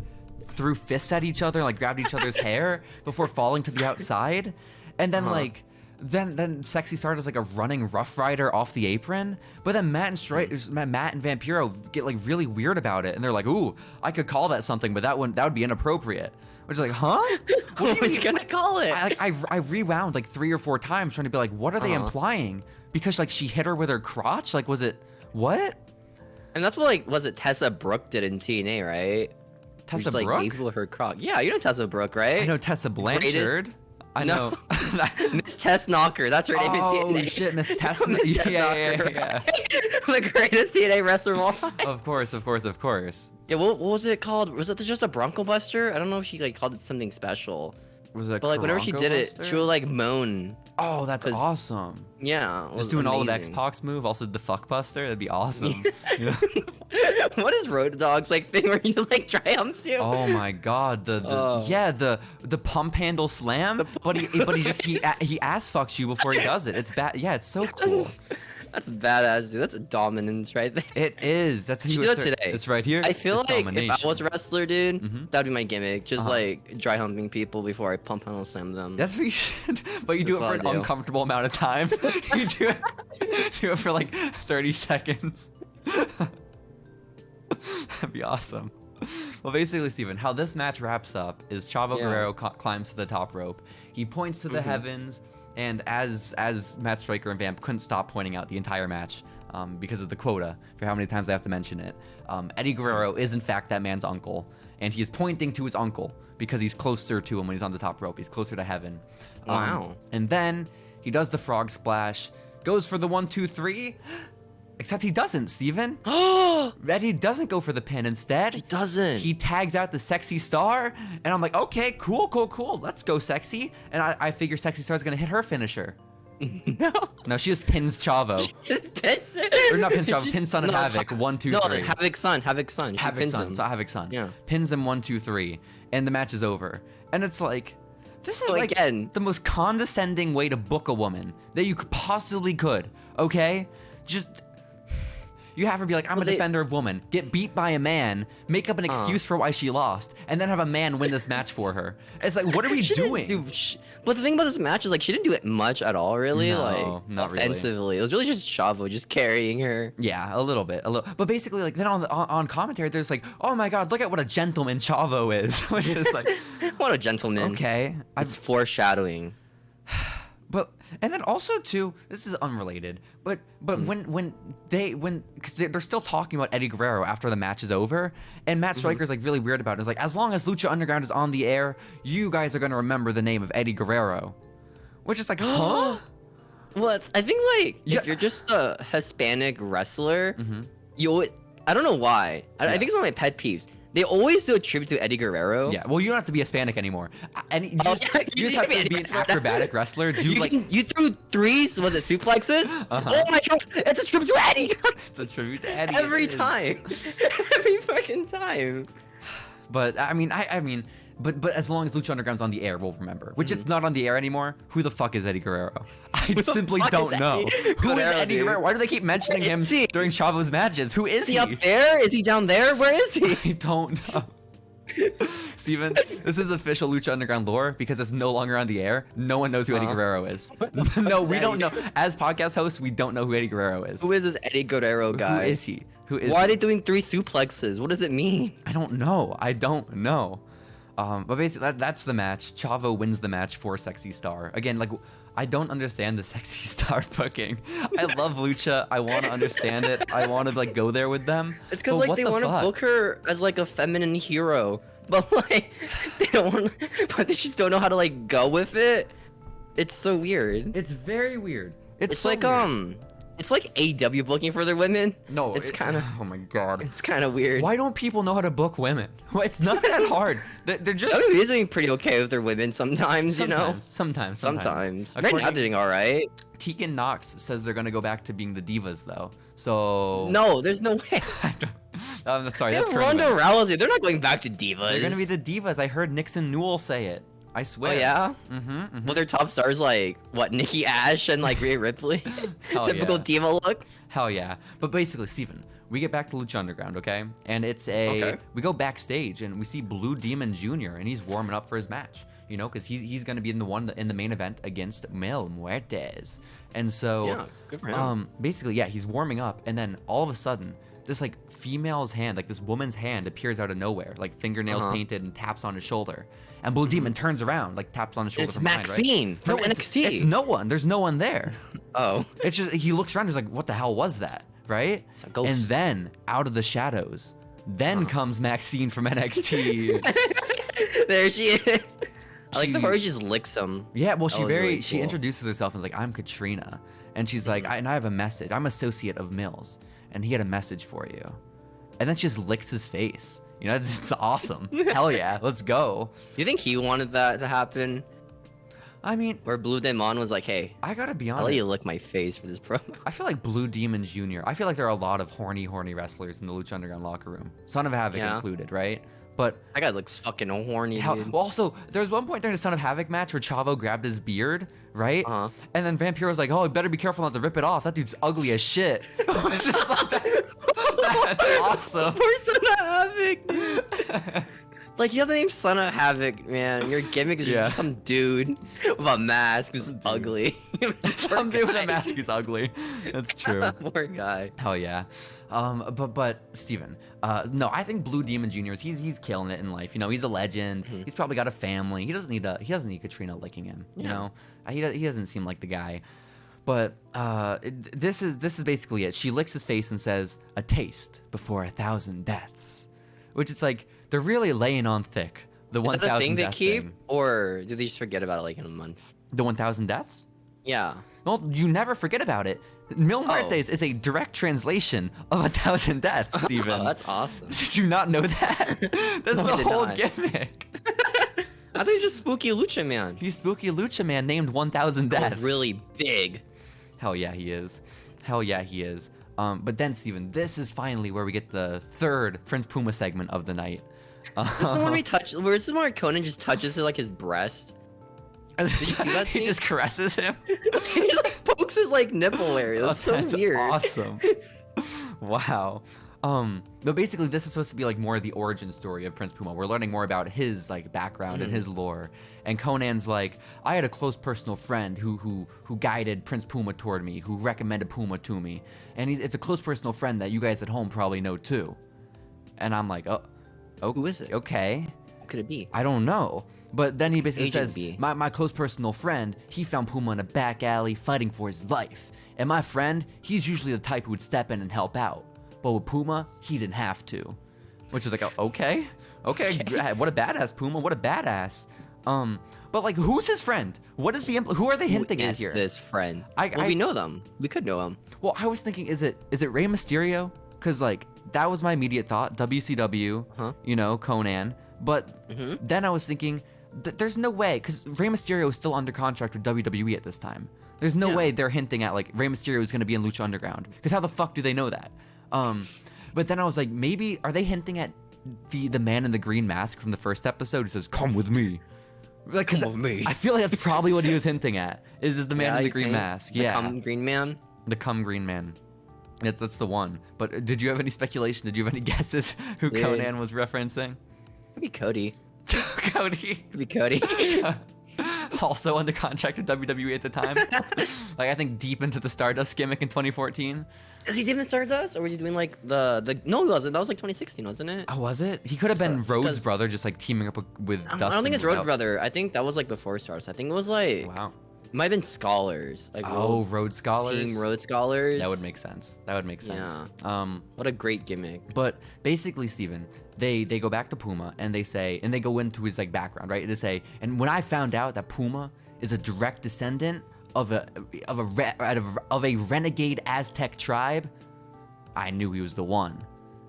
threw fists at each other, like grabbed each other's hair before falling to the outside. And then like then Sexy Star does like a running Rough Rider off the apron, but then Matt and Vampiro get like really weird about it, and they're like, "Ooh, I could call that something, but that would be inappropriate." Which is like, huh? What was he gonna call it? I rewound like 3 or 4 times trying to be like, what are they implying? Because like she hit her with her crotch? Like, was it what? And that's what, like, was it Tessa Brooke did in TNA, right? Tessa Just, like, Brooke? gave people her crotch. Yeah, you know Tessa Brooke, right? I know Tessa Blanchard. I know. Miss Tess Knocker. That's her name in Oh TNA. shit, Miss Tess. Miss Tess yeah. Knocker, the greatest TNA wrestler of all time. Of course. Yeah, what was it called? Was it just a Bronco Buster? I don't know if she like called it something special. Was it? But like whenever she did it, she would like moan. Oh, that's 'cause- awesome. Yeah, it was Just doing all of amazing. X-Pac's move, also the fuck buster. That'd be awesome. You know? What is Road Dog's like thing where he like triumphs you? Oh my god, the pump handle slam, but he ass fucks you before he does it. It's bad. Yeah, it's so cool. That's badass, dude. That's a dominance right there. It is. That's how You you do it assert- today. It's right here. I feel It's like domination. if I was a wrestler, dude, Mhm. that'd be my gimmick. Just Uh-huh. like dry humping people before I pump handle slam them. That's what you should. But you do it That's for what an I do. uncomfortable amount of time. You do it for like 30 seconds. That'd be awesome. Well, basically, Steven, how this match wraps up is Chavo Guerrero climbs to the top rope. He points to the heavens, and as Matt Striker and Vamp couldn't stop pointing out the entire match because of the quota for how many times they have to mention it, Eddie Guerrero is in fact that man's uncle, and he is pointing to his uncle because he's closer to him when he's on the top rope. He's closer to heaven. Wow. And then he does the frog splash, goes for the 1, 2, 3. Except he doesn't, Steven. Eddie doesn't go for the pin. Instead, He doesn't. He tags out the Sexy Star, and I'm like, okay, cool. Let's go, Sexy. And I figure Sexy Star's gonna hit her finisher. No, she just pins Chavo. Or not pins Chavo, pins Son of Havoc. 1, 2, 3. Havoc's son. She pins him. So Havoc's son. Yeah. Pins him 1, 2, 3, and the match is over. And it's like, this is like again, the most condescending way to book a woman that you possibly could. Okay, just. You have her be like, I'm a defender of woman, get beat by a man, make up an excuse for why she lost, and then have a man win this match for her. It's like, what are we doing? But the thing about this match is, like, she didn't do it much at all, really. No, like, not really. offensively. It was really just Chavo just carrying her. Yeah, a little bit. But basically, like, then on commentary, there's like, oh my god, look at what a gentleman Chavo is. Which is like, what a gentleman. Okay. It's foreshadowing. But and then also too, this is unrelated, but when because they're still talking about Eddie Guerrero after the match is over, and Matt Striker's like really weird about it. It's like, as long as Lucha Underground is on the air, you guys are gonna remember the name of Eddie Guerrero, which is like, huh? Well, I think like if you're just a Hispanic wrestler, I don't know why. I think it's one of my pet peeves. They always do a tribute to Eddie Guerrero. Yeah, well, you don't have to be Hispanic anymore. You just have to be an acrobatic wrestler. You threw 3s, was it suplexes? Oh my god, it's a tribute to Eddie! It's a tribute to Eddie. Every time. Every fucking time. But, I mean, But as long as Lucha Underground's on the air, we'll remember. Which it's not on the air anymore. Who the fuck is Eddie Guerrero? I simply don't know. Who is Eddie Guerrero? Why do they keep mentioning him during Chavo's matches? Who is he? Is he up there? Is he down there? Where is he? I don't know. Steven, this is official Lucha Underground lore because it's no longer on the air. No one knows who Eddie Guerrero is. No, we don't know. As podcast hosts, we don't know who Eddie Guerrero is. Who is this Eddie Guerrero guy? Who is he? Why are they doing 3 suplexes? What does it mean? I don't know. But basically, that's the match. Chavo wins the match for Sexy Star. Again, like, I don't understand the Sexy Star booking. I love Lucha. I want to understand it. I want to, like, go there with them. It's because, like, they want to book her as, like, a feminine hero. But, like, they don't want but they just don't know how to, like, go with it. It's so weird. It's very weird. It's so like, weird. It's like AW booking for their women. No, it's kind of. Oh my god. It's kind of weird. Why don't people know how to book women? Well, it's not that hard. They're just. WWE is doing pretty okay with their women sometimes, you know. Sometimes. Right now they're doing all right. Tegan Knox says they're gonna go back to being the divas though. So. No, there's no way. Sorry, they that's have Ronda Rousey. They're not going back to divas. They're gonna be the divas. I heard Nixon Newell say it. I swear. Oh yeah. Well, their top stars like what, Nikki Ash and like Rhea Ripley. Typical diva look. Hell yeah. But basically, Steven, we get back to Lucha Underground, okay? And it's we go backstage and we see Blue Demon Jr. and he's warming up for his match, you know, because he's gonna be in the main event against Mil Muertes. And so good for him. Basically, yeah, he's warming up, and then all of a sudden, this like female's hand, like this woman's hand appears out of nowhere, like fingernails painted, and taps on his shoulder. And Blue Demon turns around, like taps on his shoulder. It's from Maxine behind, right? from NXT. It's no one. There's no one there. Oh. It's just he looks around. He's like, "What the hell was that?" Right? It's a ghost. And then out of the shadows, comes Maxine from NXT. There she is. I like the part where she just licks him. Yeah. Well, she really she introduces herself and like, "I'm Katrina," and she's like, "I have a message. I'm associate of Mills, and he had a message for you." And then she just licks his face. You know, it's awesome. Hell yeah, let's go. Do you think he wanted that to happen? I mean, where Blue Demon was like, "Hey, I gotta be honest. I'll let you lick my face for this promo." I feel like Blue Demon Jr. I feel like there are a lot of horny wrestlers in the Lucha Underground locker room. Son of Havoc included, right? But that guy looks fucking horny, dude. Well, also, there was one point during the Son of Havoc match where Chavo grabbed his beard, right? And then Vampiro's like, "Oh, you better be careful not to rip it off. That dude's ugly as shit." That's awesome. Poor Son of Havoc, dude. Like, you have the name Son of Havoc, man. Your gimmick is just some dude with a mask who's ugly. Some dude with a mask who's ugly. That's true. Poor guy. Hell yeah. But Steven, no, I think Blue Demon Jr. He's killing it in life. You know, he's a legend. He's probably got a family. He doesn't need Katrina licking him. You know, he doesn't seem like the guy. But this is basically it. She licks his face and says, "A taste before 1,000 deaths," which is like they're really laying on thick. The 1,000 Is that a thing they death keep, thing. or do they just forget about it like in a month? The 1,000 deaths? Yeah. Well, you never forget about it. Mil Muertes is a direct translation of 1,000 deaths, Steven. Oh, that's awesome. Did you not know that? That's the whole gimmick. I thought he was just Spooky Lucha Man. He's Spooky Lucha Man named 1,000 deaths. Oh, really big. Hell yeah, he is. Hell yeah, he is. But then, Steven, this is finally where we get the third Prince Puma segment of the night. This is the one this is where Conan just touches like his breast. Did you see that scene? He just caresses him. He just like pokes his like nipple area. That's so weird. Awesome. Wow. But basically this is supposed to be like more of the origin story of Prince Puma. We're learning more about his like background and his lore. And Conan's like, I had a close personal friend who guided Prince Puma toward me, who recommended Puma to me. And it's a close personal friend that you guys at home probably know too. And I'm like, oh, who is it? Okay. Who could it be? I don't know. But then he basically Agent says, B. my close personal friend, he found Puma in a back alley fighting for his life. And my friend, he's usually the type who would step in and help out. But with Puma, he didn't have to. Which is like, okay. What a badass, Puma. What a badass. But like, who's his friend? What is the who are they hinting at here? Who is this friend? We know them. We could know him. Well, I was thinking, is it Rey Mysterio? Because like that was my immediate thought. WCW, you know, Conan. But then I was thinking, there's no way, because Rey Mysterio is still under contract with WWE at this time. There's no way they're hinting at like Rey Mysterio is going to be in Lucha Underground. Because how the fuck do they know that? But then I was like, maybe are they hinting at the man in the green mask from the first episode who says, "Come with me"? Like, Come with me. I feel like that's probably what he was hinting at. Is the man in the green mask? The Come Green Man. The Come Green Man. That's the one. But did you have any speculation? Did you have any guesses who Conan was referencing? Could be Cody. Cody. Could be Cody. Also under contract with WWE at the time. Like I think deep into the Stardust gimmick in 2014. Is he doing the Stardust, or was he doing like the? No, he wasn't. That was like 2016, wasn't it? Oh, was it? He could have been Rhodes' brother, just like teaming up with Dustin. I don't think it's Rhodes' brother. I think that was like before Stardust. I think it was like. Wow. It might have been Scholars. Like Rhodes Scholars. Team Rhodes Scholars. That would make sense. Yeah. What a great gimmick. But basically, Steven, they go back to Puma and they say, and they go into his like background, right? They say, and when I found out that Puma is a direct descendant of a renegade Aztec tribe, I knew he was the one.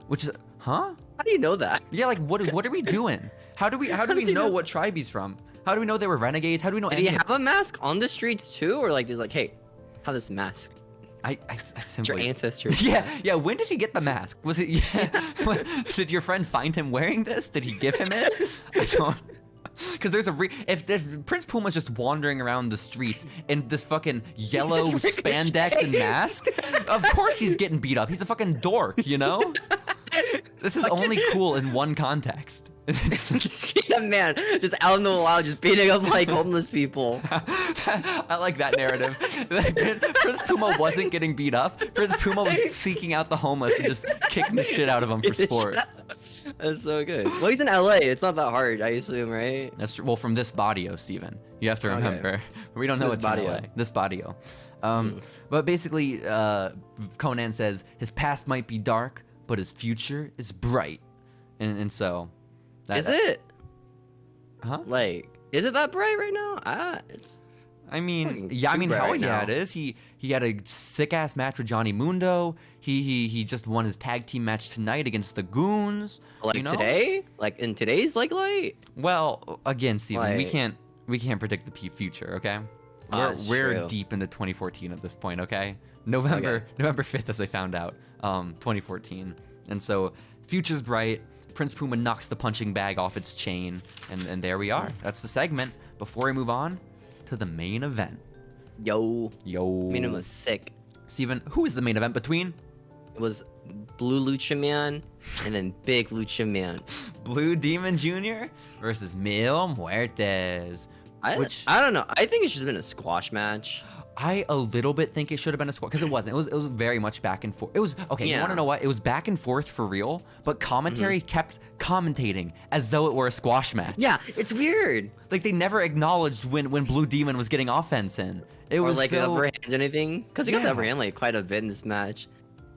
Which is, huh? How do you know that? Yeah, like what are we doing? How do we know what tribe he's from? How do we know they were renegades? How do we know? Did he have a mask on the streets too, or like there's like, hey, have this mask? I simply. Your ancestors. Yeah. When did he get the mask? Was it? Yeah. Did your friend find him wearing this? Did he give him it? I don't. Because there's if Prince Puma's just wandering around the streets in this fucking yellow spandex and mask, of course he's getting beat up. He's a fucking dork, you know? This is only cool in one context. Yeah, man, just out in the wild, just beating up like homeless people. I like that narrative. Prince Puma wasn't getting beat up. Prince Puma was seeking out the homeless and just kicking the shit out of them for sport. That's so good. Well, he's in LA. It's not that hard, I assume, right? That's true. Well, from this Bodio, Steven. You have to remember. Okay. We don't know it's from LA. This Bodio. But basically, Conan says his past might be dark, but his future is bright. And so... Is it? Huh? Like, is it that bright right now? I mean, hell yeah, it is. He had a sick ass match with Johnny Mundo. He just won his tag team match tonight against the Goons. Like today? Like in today's light? Well, again, Steven, we can't predict the future, okay? We're deep into 2014 at this point, okay? November 5th, as I found out, 2014, and so future's bright. Prince Puma knocks the punching bag off its chain, and there we are. That's the segment. Before we move on to the main event. Yo. Main event was sick. Steven, who is the main event between? It was Blue Lucha Man and then Big Lucha Man. Blue Demon Jr. versus Mil Muertes. I don't know. I think it should have been a squash match. I a little bit think it should have been a squash because it wasn't. It was very much back and forth. It was okay. Yeah. You want to know what? It was back and forth for real, but commentary kept commentating as though it were a squash match. Yeah, it's weird. Like they never acknowledged when Blue Demon was getting offense in. It was like so... an upper hand or anything, because he got the upper hand like quite a bit in this match.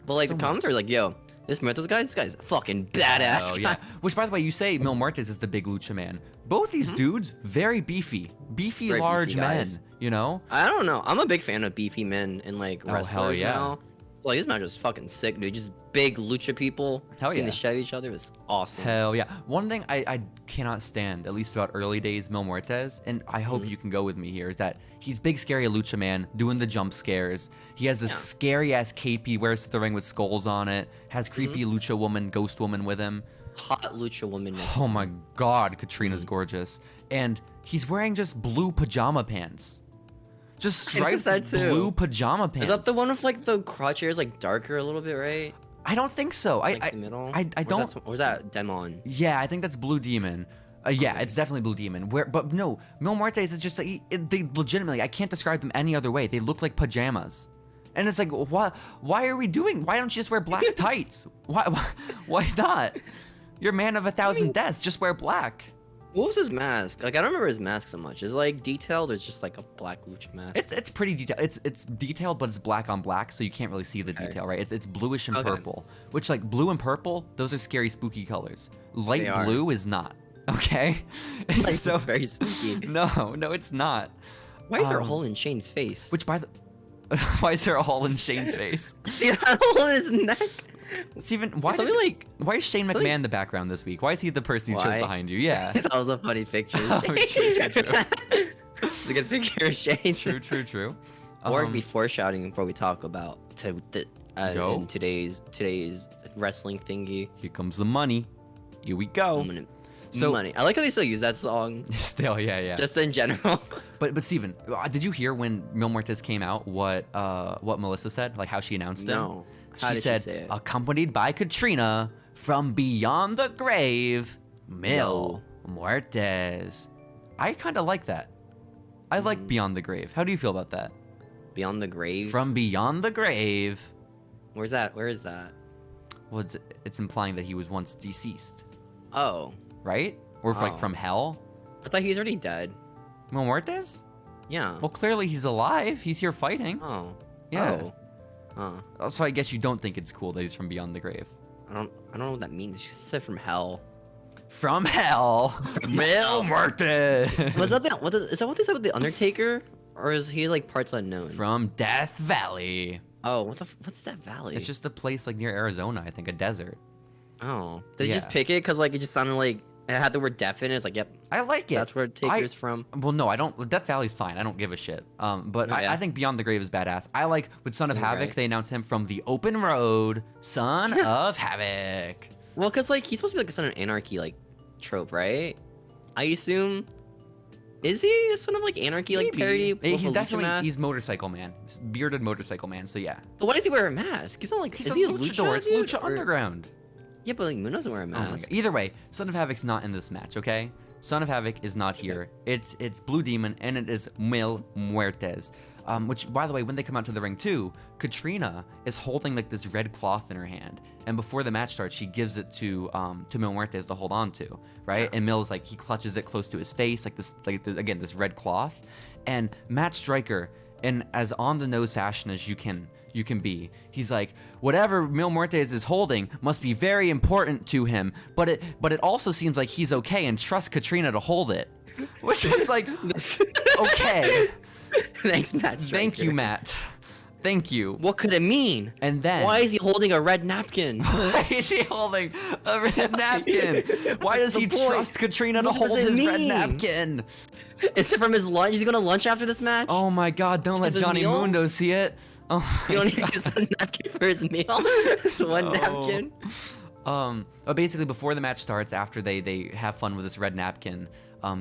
But like So the commentary, like, yo, this guy's fucking badass. Oh yeah. Which, by the way, you say Mil Muertes is the Big Lucha Man. Both these dudes, very beefy, Very large beefy men. guys. You know. I don't know. I'm a big fan of beefy men and like Oh, wrestlers hell yeah. now. So, like this match was fucking sick, dude. Just big lucha people Hell getting yeah. the shit out of each other was awesome. Hell yeah. One thing I cannot stand, at least about early days Mil Muertes, and I hope you can go with me here, is that he's big scary lucha man doing the jump scares. He has this scary ass cape he wears to the ring with skulls on it. Has creepy lucha woman, ghost woman with him. Hot lucha woman. Oh my god, Katrina's gorgeous. And he's wearing just blue pajama pants. Just striped that too. blue pajama pants. Is that the one with like the crotch hairs like darker a little bit, right? I don't think so. Like the middle? I don't. Or was that Demon? Yeah, I think that's Blue Demon. Yeah, it's definitely Blue Demon. But no, Mil Muertes is just like they legitimately. I can't describe them any other way. They look like pajamas, and it's like, what? Why are we doing? Why don't you just wear black tights? Why not? You're a man of 1,000 deaths. Just wear black. What was his mask? Like I don't remember his mask so much. Is it like detailed or it's just like a black lucha mask? It's pretty detailed. It's detailed, but it's black on black, so you can't really see the detail, right? It's bluish and purple, which like blue and purple, those are scary, spooky colors. Light blue is not. Okay. Like so very spooky. No, it's not. Why is there a hole in Shane's face? Which by the why is there a hole in Shane's face? See that hole in his neck? Steven, why is Shane McMahon in the background this week? Why is he the person who chose behind you? Yeah. That was a funny picture. Oh, true. It's a good picture of Shane. True. Or be foreshadowing before we talk about in today's wrestling thingy. Here comes the money. Here we go. Money. I like how they still use that song. Still, yeah. Just in general. But Steven, did you hear when Mil Muertes came out what Melissa said? Like how she announced it? No. She said, accompanied by Katrina from beyond the grave, Mil Muertes. I kind of like that. I like Beyond the Grave. How do you feel about that? Beyond the grave? From beyond the grave. Where's that? Where is that? Well, it's implying that he was once deceased. Oh. Right? Or like from hell? I thought he's already dead. Mil Muertes? Yeah. Well, clearly he's alive. He's here fighting. Oh. Yeah. Oh. So I guess you don't think it's cool that he's from beyond the grave. I don't know what that means. She said from hell. From hell, Mil Muertes. Is that what they said with the Undertaker, or is he like parts unknown? From Death Valley. Oh, what's that valley? It's just a place like near Arizona, I think, a desert. Oh, did you just pick it because like it just sounded like it had the word death in it? It's like, yep. I like it. That's where Taker's from. Well, no, I don't. Death Valley's fine. I don't give a shit. But I think Beyond the Grave is badass. I like with Son of Havoc. They announced him from the open road, Son of Havoc. Well, because like he's supposed to be like a Son of Anarchy like trope, right? I assume. Is he a Son of like Anarchy like parody? He's definitely he's motorcycle man, bearded motorcycle man. So yeah. But why does he wear a mask? He's not like is he a luchador? It's Lucha Underground. Yeah, but like Moon doesn't wear a mask. Either way, Son of Havoc's not in this match, okay? Son of Havoc is not here. It's Blue Demon and it is Mil Muertes. Which, by the way, when they come out to the ring too, Katrina is holding like this red cloth in her hand, and before the match starts, she gives it to Mil Muertes to hold on to, right? And Mil's like he clutches it close to his face, like this, this red cloth, and Matt Striker, in as on the nose fashion as you can be, he's like, whatever Mil Muertes is holding must be very important to him, but it also seems like he's okay and trusts Katrina to hold it, which is like okay. Thanks, Matt. Thank you, Matt. Thank you. What could it mean? And then why is he holding a red napkin? Why is he holding a red napkin? Why does he trust Katrina to hold his red napkin? Is it from his lunch? Is he going to lunch after this match? Oh my God! Don't let Johnny Mundo see it. Oh, you don't need to use a napkin for his meal. One napkin. Basically, before the match starts, after they have fun with this red napkin,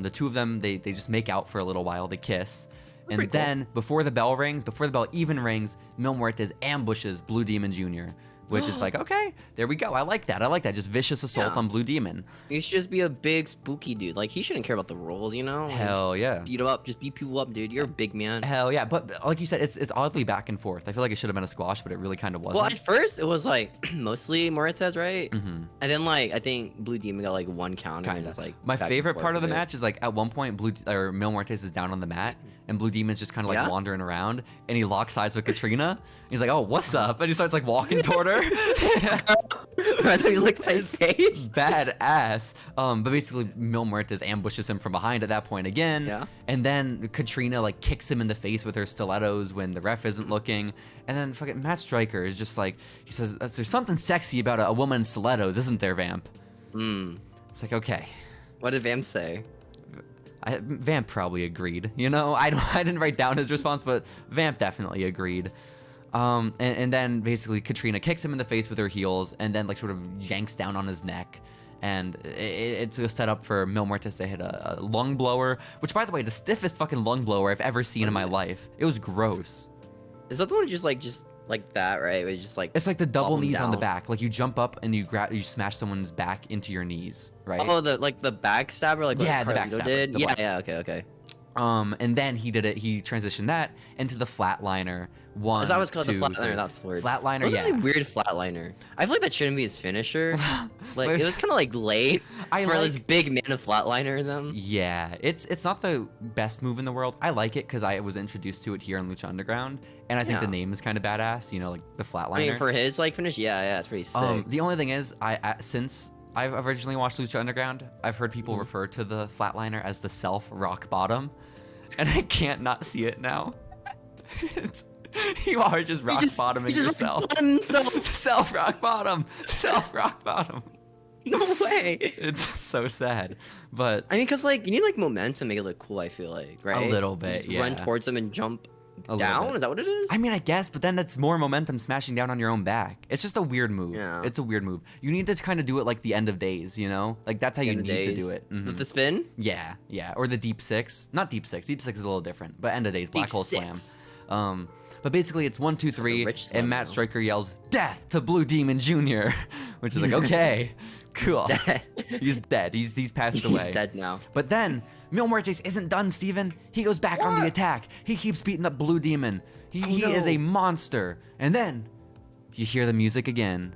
the two of them they just make out for a little while. They kiss. And then, before the bell even rings, Mil Muertes ambushes Blue Demon Jr. which is like, okay, there we go. I like that. Just vicious assault on Blue Demon. He should just be a big spooky dude. Like, he shouldn't care about the rules, you know? Hell yeah. Beat him up. Just beat people up, dude. You're a big man. Hell yeah. But like you said, it's oddly back and forth. I feel like it should have been a squash, but it really kind of wasn't. Well, at first, it was like mostly Muertes, right? Mm-hmm. And then, like, I think Blue Demon got like one counter. And it's like my favorite part of the match is like at one point, Mil Muertes is down on the mat, and Blue Demon's just kind of like wandering around, and he locks eyes with Katrina. He's like, "Oh, what's up?" And he starts like walking toward her. I thought you looked my face. Badass. But basically, Mil Muertes ambushes him from behind at that point again. Yeah. And then Katrina like kicks him in the face with her stilettos when the ref isn't looking. And then fucking Matt Striker is just like, he says, "There's something sexy about a woman in stilettos, isn't there, Vamp?" It's like, okay. What did Vamp say? Vamp probably agreed. You know, I didn't write down his response, but Vamp definitely agreed. And then basically Katrina kicks him in the face with her heels, and then like sort of yanks down on his neck. And it's a setup for Mil Muertes to hit a lung blower, which, by the way, the stiffest fucking lung blower I've ever seen in my life. It was gross. Is that the one just like that, right? It's just like, it's like the double knees down on the back. Like you jump up and you smash someone's back into your knees, right? Oh, the backstabber, like yeah, what the backstabber did. The Yeah, okay. And then he transitioned that into the flatliner. Is that what's called, the flatliner? That's the word. Flatliner, It was yeah. a really weird flatliner. I feel like that shouldn't be his finisher. Like, it was kind of like late for this big man of flatliner them. Yeah, it's not the best move in the world. I like it because I was introduced to it here in Lucha Underground, and I think the name is kind of badass. You know, like the flatliner. I mean, for his like finish, yeah, it's pretty sick. The only thing is, since I've originally watched Lucha Underground, I've heard people refer to the flatliner as the self rock bottom, and I can't not see it now. You are just rock bottoming yourself. Self rock bottom. Self rock bottom. No way. It's so sad, but I mean, cause like you need like momentum to make it look cool. I feel like, right? A little bit, just run towards them and jump down. Is that what it is? I mean, I guess, but then that's more momentum smashing down on your own back. It's just a weird move. Yeah. It's a weird move. You need to kind of do it like the end of days, you know? Like that's how you need to do it. With the spin? Yeah, or the deep six. Not deep six. Deep six is a little different, but end of days, black hole slam. But basically it's 1, 2, 3, and Matt Striker yells "Death to Blue Demon Jr.," which is like, okay, cool. He's dead. He's passed away. He's dead now. But then Mil Muertes isn't done, Steven. He goes back on the attack. He keeps beating up Blue Demon. He is a monster. And then you hear the music again.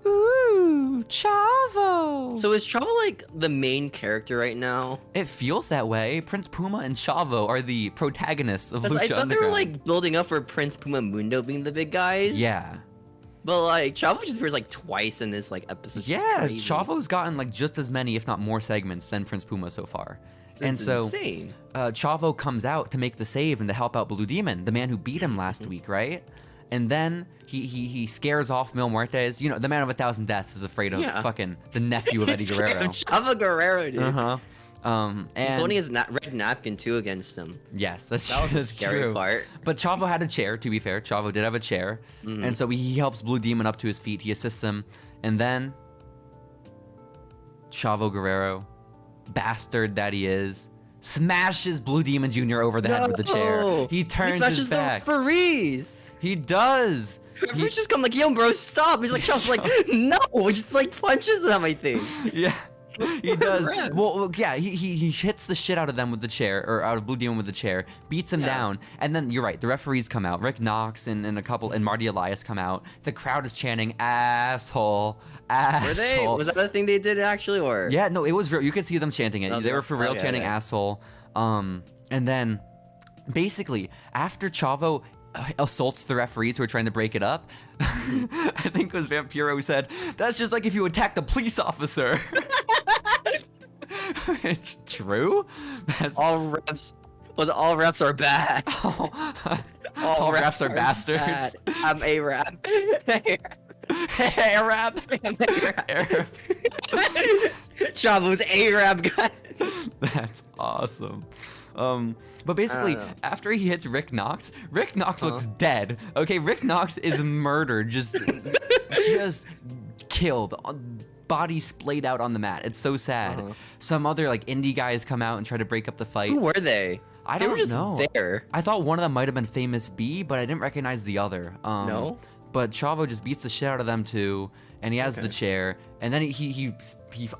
Ooh, Chavo. So is Chavo like the main character right now? It feels that way. Prince Puma and Chavo are the protagonists of Lucha I thought Underground. they were like building up for Prince Puma Mundo being the big guys. Yeah. But like Chavo just appears like twice in this like episode. Yeah, Chavo's gotten like just as many, if not more, segments than Prince Puma so far. It's insane. Chavo comes out to make the save and to help out Blue Demon, the man who beat him last week, right? And then he scares off Mil Muertes. You know, the man of 1,000 deaths is afraid of fucking the nephew of Eddie Guerrero. Chavo Guerrero, dude. And he's holding his red napkin too against him. Yes, that was the scary part. But Chavo had a chair, to be fair. Chavo did have a chair. And so he helps Blue Demon up to his feet. He assists him. And then Chavo Guerrero, bastard that he is, smashes Blue Demon Jr. over the head with the chair. He turns his back. The referees. He does. He just come like, yo, bro, stop. He's like, Chavo's like, no, just like punches him, I think. Yeah. He does. Well, yeah, he hits the shit out of them with the chair, or out of Blue Demon with the chair, beats him down, and then you're right, the referees come out. Rick Knox and a couple, and Marty Elias come out. The crowd is chanting, asshole, asshole. Were they? Was that a thing they did actually, or? Yeah, no, it was real. You could see them chanting it. They were for real chanting asshole. And then, basically, after Chavo assaults the referees who are trying to break it up, I think it was Vampiro who said, "That's just like if you attacked a police officer." It's true. That's all refs. All refs are bad. All refs are bastards. Bad. I'm A-Rap. A-Rap. Chavo's A-Rap guy. That's awesome. But basically, after he hits Rick Knox looks dead. Okay, Rick Knox is murdered, just killed, body splayed out on the mat. It's so sad. Some other like indie guys come out and try to break up the fight. Who were they? They were just there. I thought one of them might have been Famous B, but I didn't recognize the other. No. but Chavo just beats the shit out of them too, and he has the chair, and then he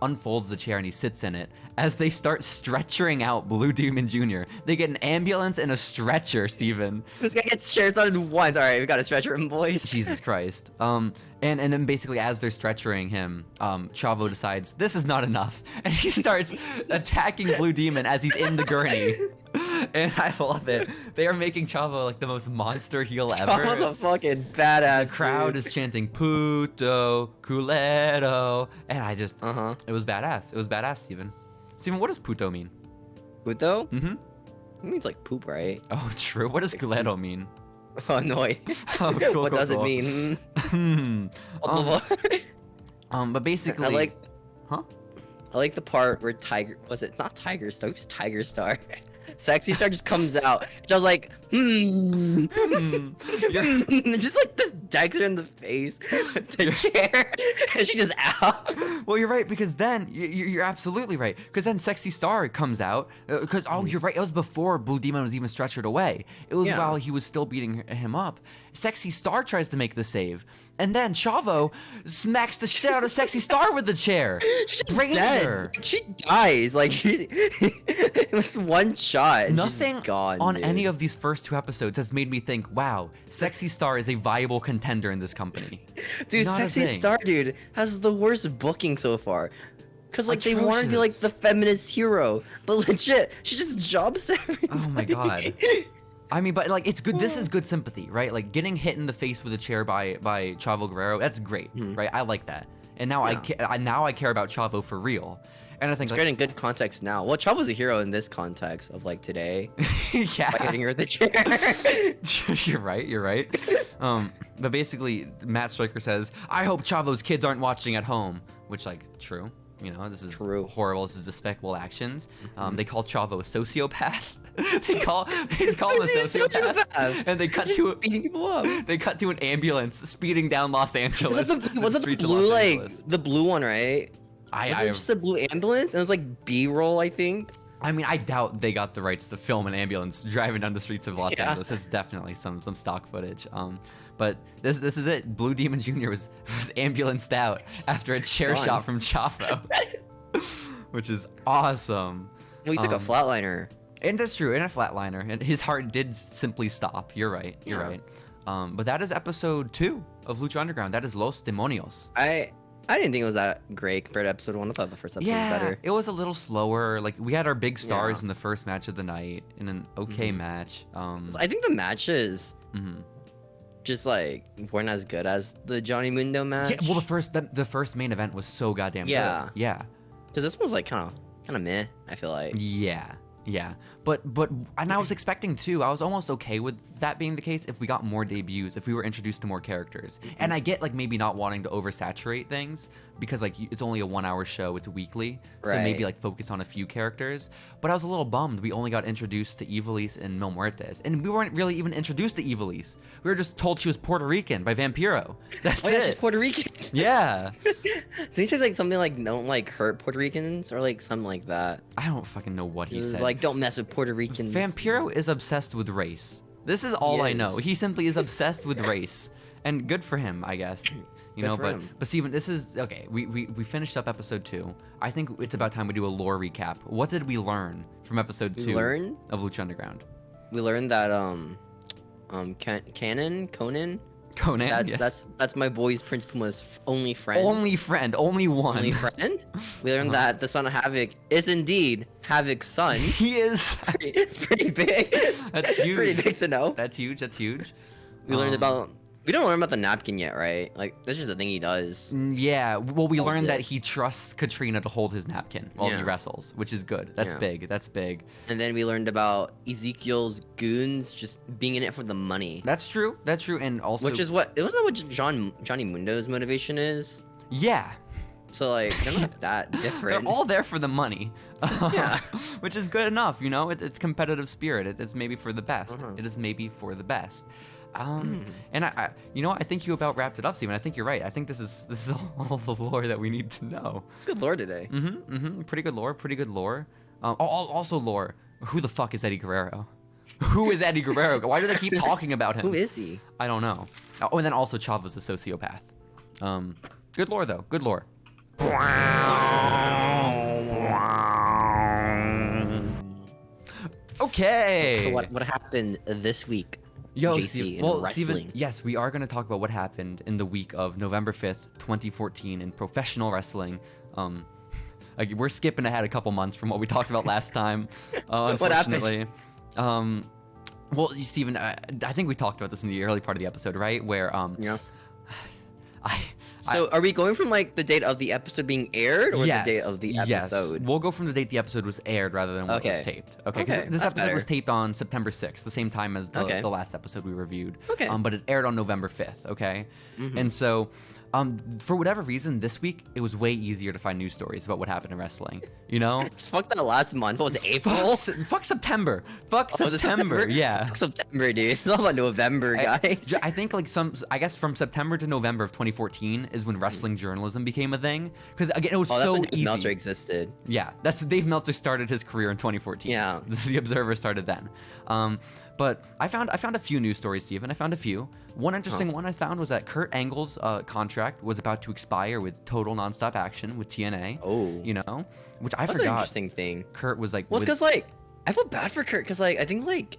unfolds the chair and he sits in it as they start stretchering out Blue Demon Jr. They get an ambulance and a stretcher, Steven. This guy gets chairs on once. All right, we got to stretcher him, boys. Jesus Christ. And then basically as they're stretchering him, Chavo decides this is not enough, and he starts attacking Blue Demon as he's in the gurney. And I love it. They are making Chavo like the most monster heel ever. Chavo's a fucking badass. The crowd is chanting "Puto, culero," and I just, it was badass. It was badass, Steven. Steven, what does puto mean? Puto? Mm-hmm. It means like poop, right? Oh, true. What does culero mean? Oh, annoyed. Oh, cool, What cool, does cool. it mean? But basically, I like huh? I like the part where Tiger was it not Tiger Star? It was Tiger Star. Sexy Star just comes out. I was like, just like this Dexter in the face with the chair, and she just out. Well, you're right, because then you're absolutely right, because then Sexy Star comes out, because you're right, it was before Blue Demon was even stretchered away. It was while he was still beating him up. Sexy Star tries to make the save, and then Chavo smacks the shit out of Sexy Star with the chair. She's Brains dead. her. She dies. Like it was one shot. And Nothing she's gone, on dude. any of these first 2 episodes has made me think, wow, Sexy Star is a viable contender in this company. Dude, Not a Sexy thing. Star, dude, has the worst booking so far. Cause like they want to be like Atrocious. the feminist hero, but legit, she just jobs to everybody. Oh my god. I mean, but like it's good. This is good sympathy, right? Like getting hit in the face with a chair by Chavo Guerrero. That's great, right? I like that. And now I care about Chavo for real. And I think It's like, great in good context now. Well, Chavo's a hero in this context of like today by yeah, hitting her with the chair. you're right. But basically, Matt Stryker says, "I hope Chavo's kids aren't watching at home," which like true. You know, this is horrible. This is despicable actions. They call Chavo a sociopath. they call him a sociopath, and they cut to beating people up. They cut to an ambulance speeding down Los Angeles. Was it the blue like the blue one, right? Was it just a blue ambulance? And it was like B-roll, I think. I mean, I doubt they got the rights to film an ambulance driving down the streets of Los Angeles. It's definitely some stock footage. But this is it. Blue Demon Jr. was ambulanced out after a chair shot from Chavo, which is awesome. Well, he took a flatliner. And that's true, and a flatliner, and his heart did simply stop. You're right. You're right. But that is episode 2 of Lucha Underground. That is Los Demonios. I didn't think it was that great compared to episode 1. I thought the first episode was better. It was a little slower. Like we had our big stars in the first match of the night in an okay match. I think the matches just like weren't as good as the Johnny Mundo match. Yeah, well, the first main event was so goddamn good. Yeah. Because this one was like kind of meh. I feel like. Yeah, but and I was expecting too. I was almost okay with that being the case if we got more debuts, if we were introduced to more characters. And I get like maybe not wanting to oversaturate things because like it's only a 1-hour show, it's weekly, so maybe like focus on a few characters. But I was a little bummed we only got introduced to Ivelisse and Mil Muertes, and we weren't really even introduced to Ivelisse. We were just told she was Puerto Rican by Vampiro. That's it. She's Puerto Rican. Yeah. Did he say like something like don't like hurt Puerto Ricans or like something like that? I don't fucking know what he said. Like don't mess with Puerto Ricans. Vampiro is obsessed with race. This is all I know. He simply is obsessed with race, and good for him, I guess. You know, but Steven, this is okay. We finished up episode 2. I think it's about time we do a lore recap. What did we learn from episode 2 of Lucha Underground? We learned that Conan. That's my boy's Prince Puma's only friend. Only friend, only one. Only friend. We learned that the son of Havoc is indeed Havoc's son. He is. It's pretty big. That's huge. Pretty big to know. That's huge. We learned about. We don't learn about the napkin yet, right? Like that's just the thing he does. Yeah. Well, we learned that he trusts Katrina to hold his napkin while he wrestles, which is good. That's big. That's big. And then we learned about Ezekiel's goons just being in it for the money. That's true. That's true. And also, which is what Johnny Mundo's motivation is. Yeah. So like they're not that different. They're all there for the money. Yeah. Which is good enough, you know. It's competitive spirit. It's maybe for the best. It is maybe for the best. And I you know, I think you about wrapped it up, Steven. I think you're right. I think this is all the lore that we need to know. It's good lore today. Pretty good lore. Also lore. Who the fuck is Eddie Guerrero? Who is Eddie Guerrero? Why do they keep talking about him? Who is he? I don't know. Oh, and then also Chavo's a sociopath. Good lore though. Good lore. Okay. So what happened this week? Yo, JC, in well, wrestling. Steven, yes, we are going to talk about what happened in the week of November 5th, 2014 in professional wrestling. Like, we're skipping ahead a couple months from what we talked about last time, unfortunately. Well, Steven, I think we talked about this in the early part of the episode, right? Where, yeah. So are we going from like the date of the episode being aired or the date of the episode? Yes. We'll go from the date the episode was aired rather than what was taped. Okay. This episode was taped on September 6th, the same time as the last episode we reviewed. Okay. But it aired on November 5th. Okay. Mm-hmm. And so, for whatever reason, this week it was way easier to find news stories about what happened in wrestling. You know? Fuck that last month. What was it, April? Fuck September. Fuck September. Yeah. Fuck September, dude. It's all about November, guys. I think like I guess from September to November of 2014 is when wrestling journalism became a thing. Because again, it was so easy. Dave Meltzer existed. Yeah, that's Dave Meltzer started his career in 2014. Yeah. The Observer started then. But I found a few news stories, Steven. I found a few. One interesting one I found was that Kurt Angle's contract was about to expire with Total Nonstop Action with TNA. Oh. You know, which I forgot. That's an interesting thing. Kurt was like. Well, it's because like I feel bad for Kurt because like I think like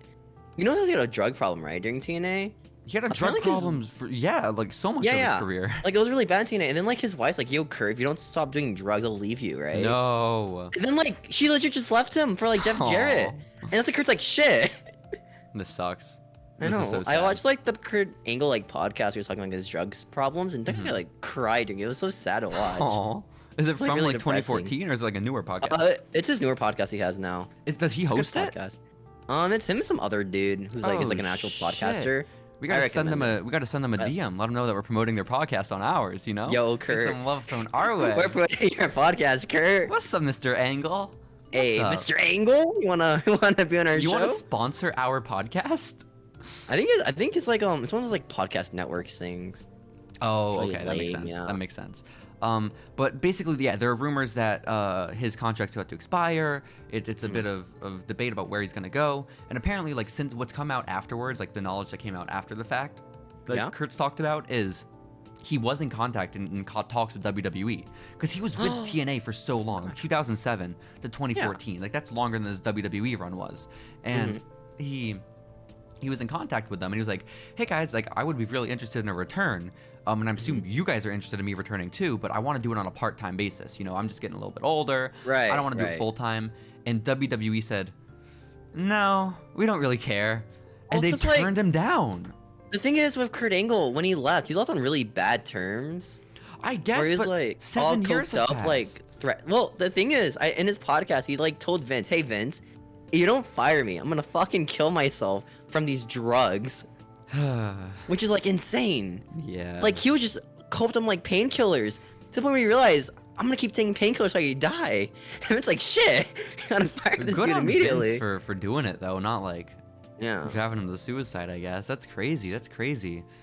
he had a drug problem right during TNA. He had drug problems for like so much of his career. Like it was really bad TNA, and then like his wife's like, "Yo, Kurt, if you don't stop doing drugs, I'll leave you," right? No. And then like she legit just left him for like Jeff Jarrett, and that's like Kurt's like shit. This sucks. I know. So I watched like the Kurt Angle like podcast. He was talking like his drugs problems, and I like cried. It was so sad to watch. Aww. Is it from really 2014 or is it like a newer podcast? It's his newer podcast he has now. Does he host it? Podcast. It's him and some other dude who's like is like an actual podcaster. We gotta send them a DM. Let them know that we're promoting their podcast on ours. You know. Yo, Kurt. Get some love thrown our way. We're promoting your podcast, Kurt. What's up, Mr. Angle? Hey, Mr. Angle, you wanna be on our show? You wanna sponsor our podcast? I think it's like it's one of those like podcast networks things. Oh, okay, that makes sense. Yeah. That makes sense. But basically, yeah, there are rumors that his contract's about to expire. It's a bit of debate about where he's gonna go, and apparently, like since what's come out afterwards, like the knowledge that came out after the fact, that Kurt's talked about is he was in contact and in talks with WWE because he was with TNA for so long, 2007 to 2014. Like that's longer than his WWE run was, and he was in contact with them and he was like, "Hey guys, like I would be really interested in a return. And I'm assuming you guys are interested in me returning too, but I want to do it on a part-time basis. You know, I'm just getting a little bit older. Right. I don't want to do it full-time." And WWE said, "No, we don't really care." And they turned him down. The thing is with Kurt Angle, when he left on really bad terms. I guess, where he's but like 7 years up, like Well, the thing is, in his podcast, he like told Vince, "Hey Vince, if you don't fire me, I'm gonna fucking kill myself from these drugs," which is like insane. Yeah. Like he was just coped on like painkillers to the point where he realized, "I'm gonna keep taking painkillers so I die." And it's like shit. You gotta fire this dude immediately. Vince for doing it though, not like driving him to suicide. I guess that's crazy.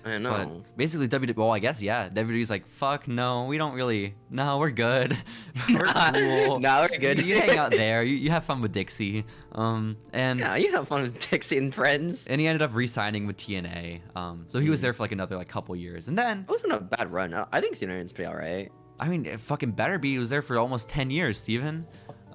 I know. But basically, well, I guess WWE's like, "Fuck no, we don't really. No, we're good. We're cool. No, we're good. You hang out there. You have fun with Dixie. And you have fun with Dixie and friends." And he ended up re-signing with TNA. So he was there for like another like couple years, and then it wasn't a bad run. I think TNA's pretty alright. I mean, it fucking better be. He was there for almost 10 years, Steven.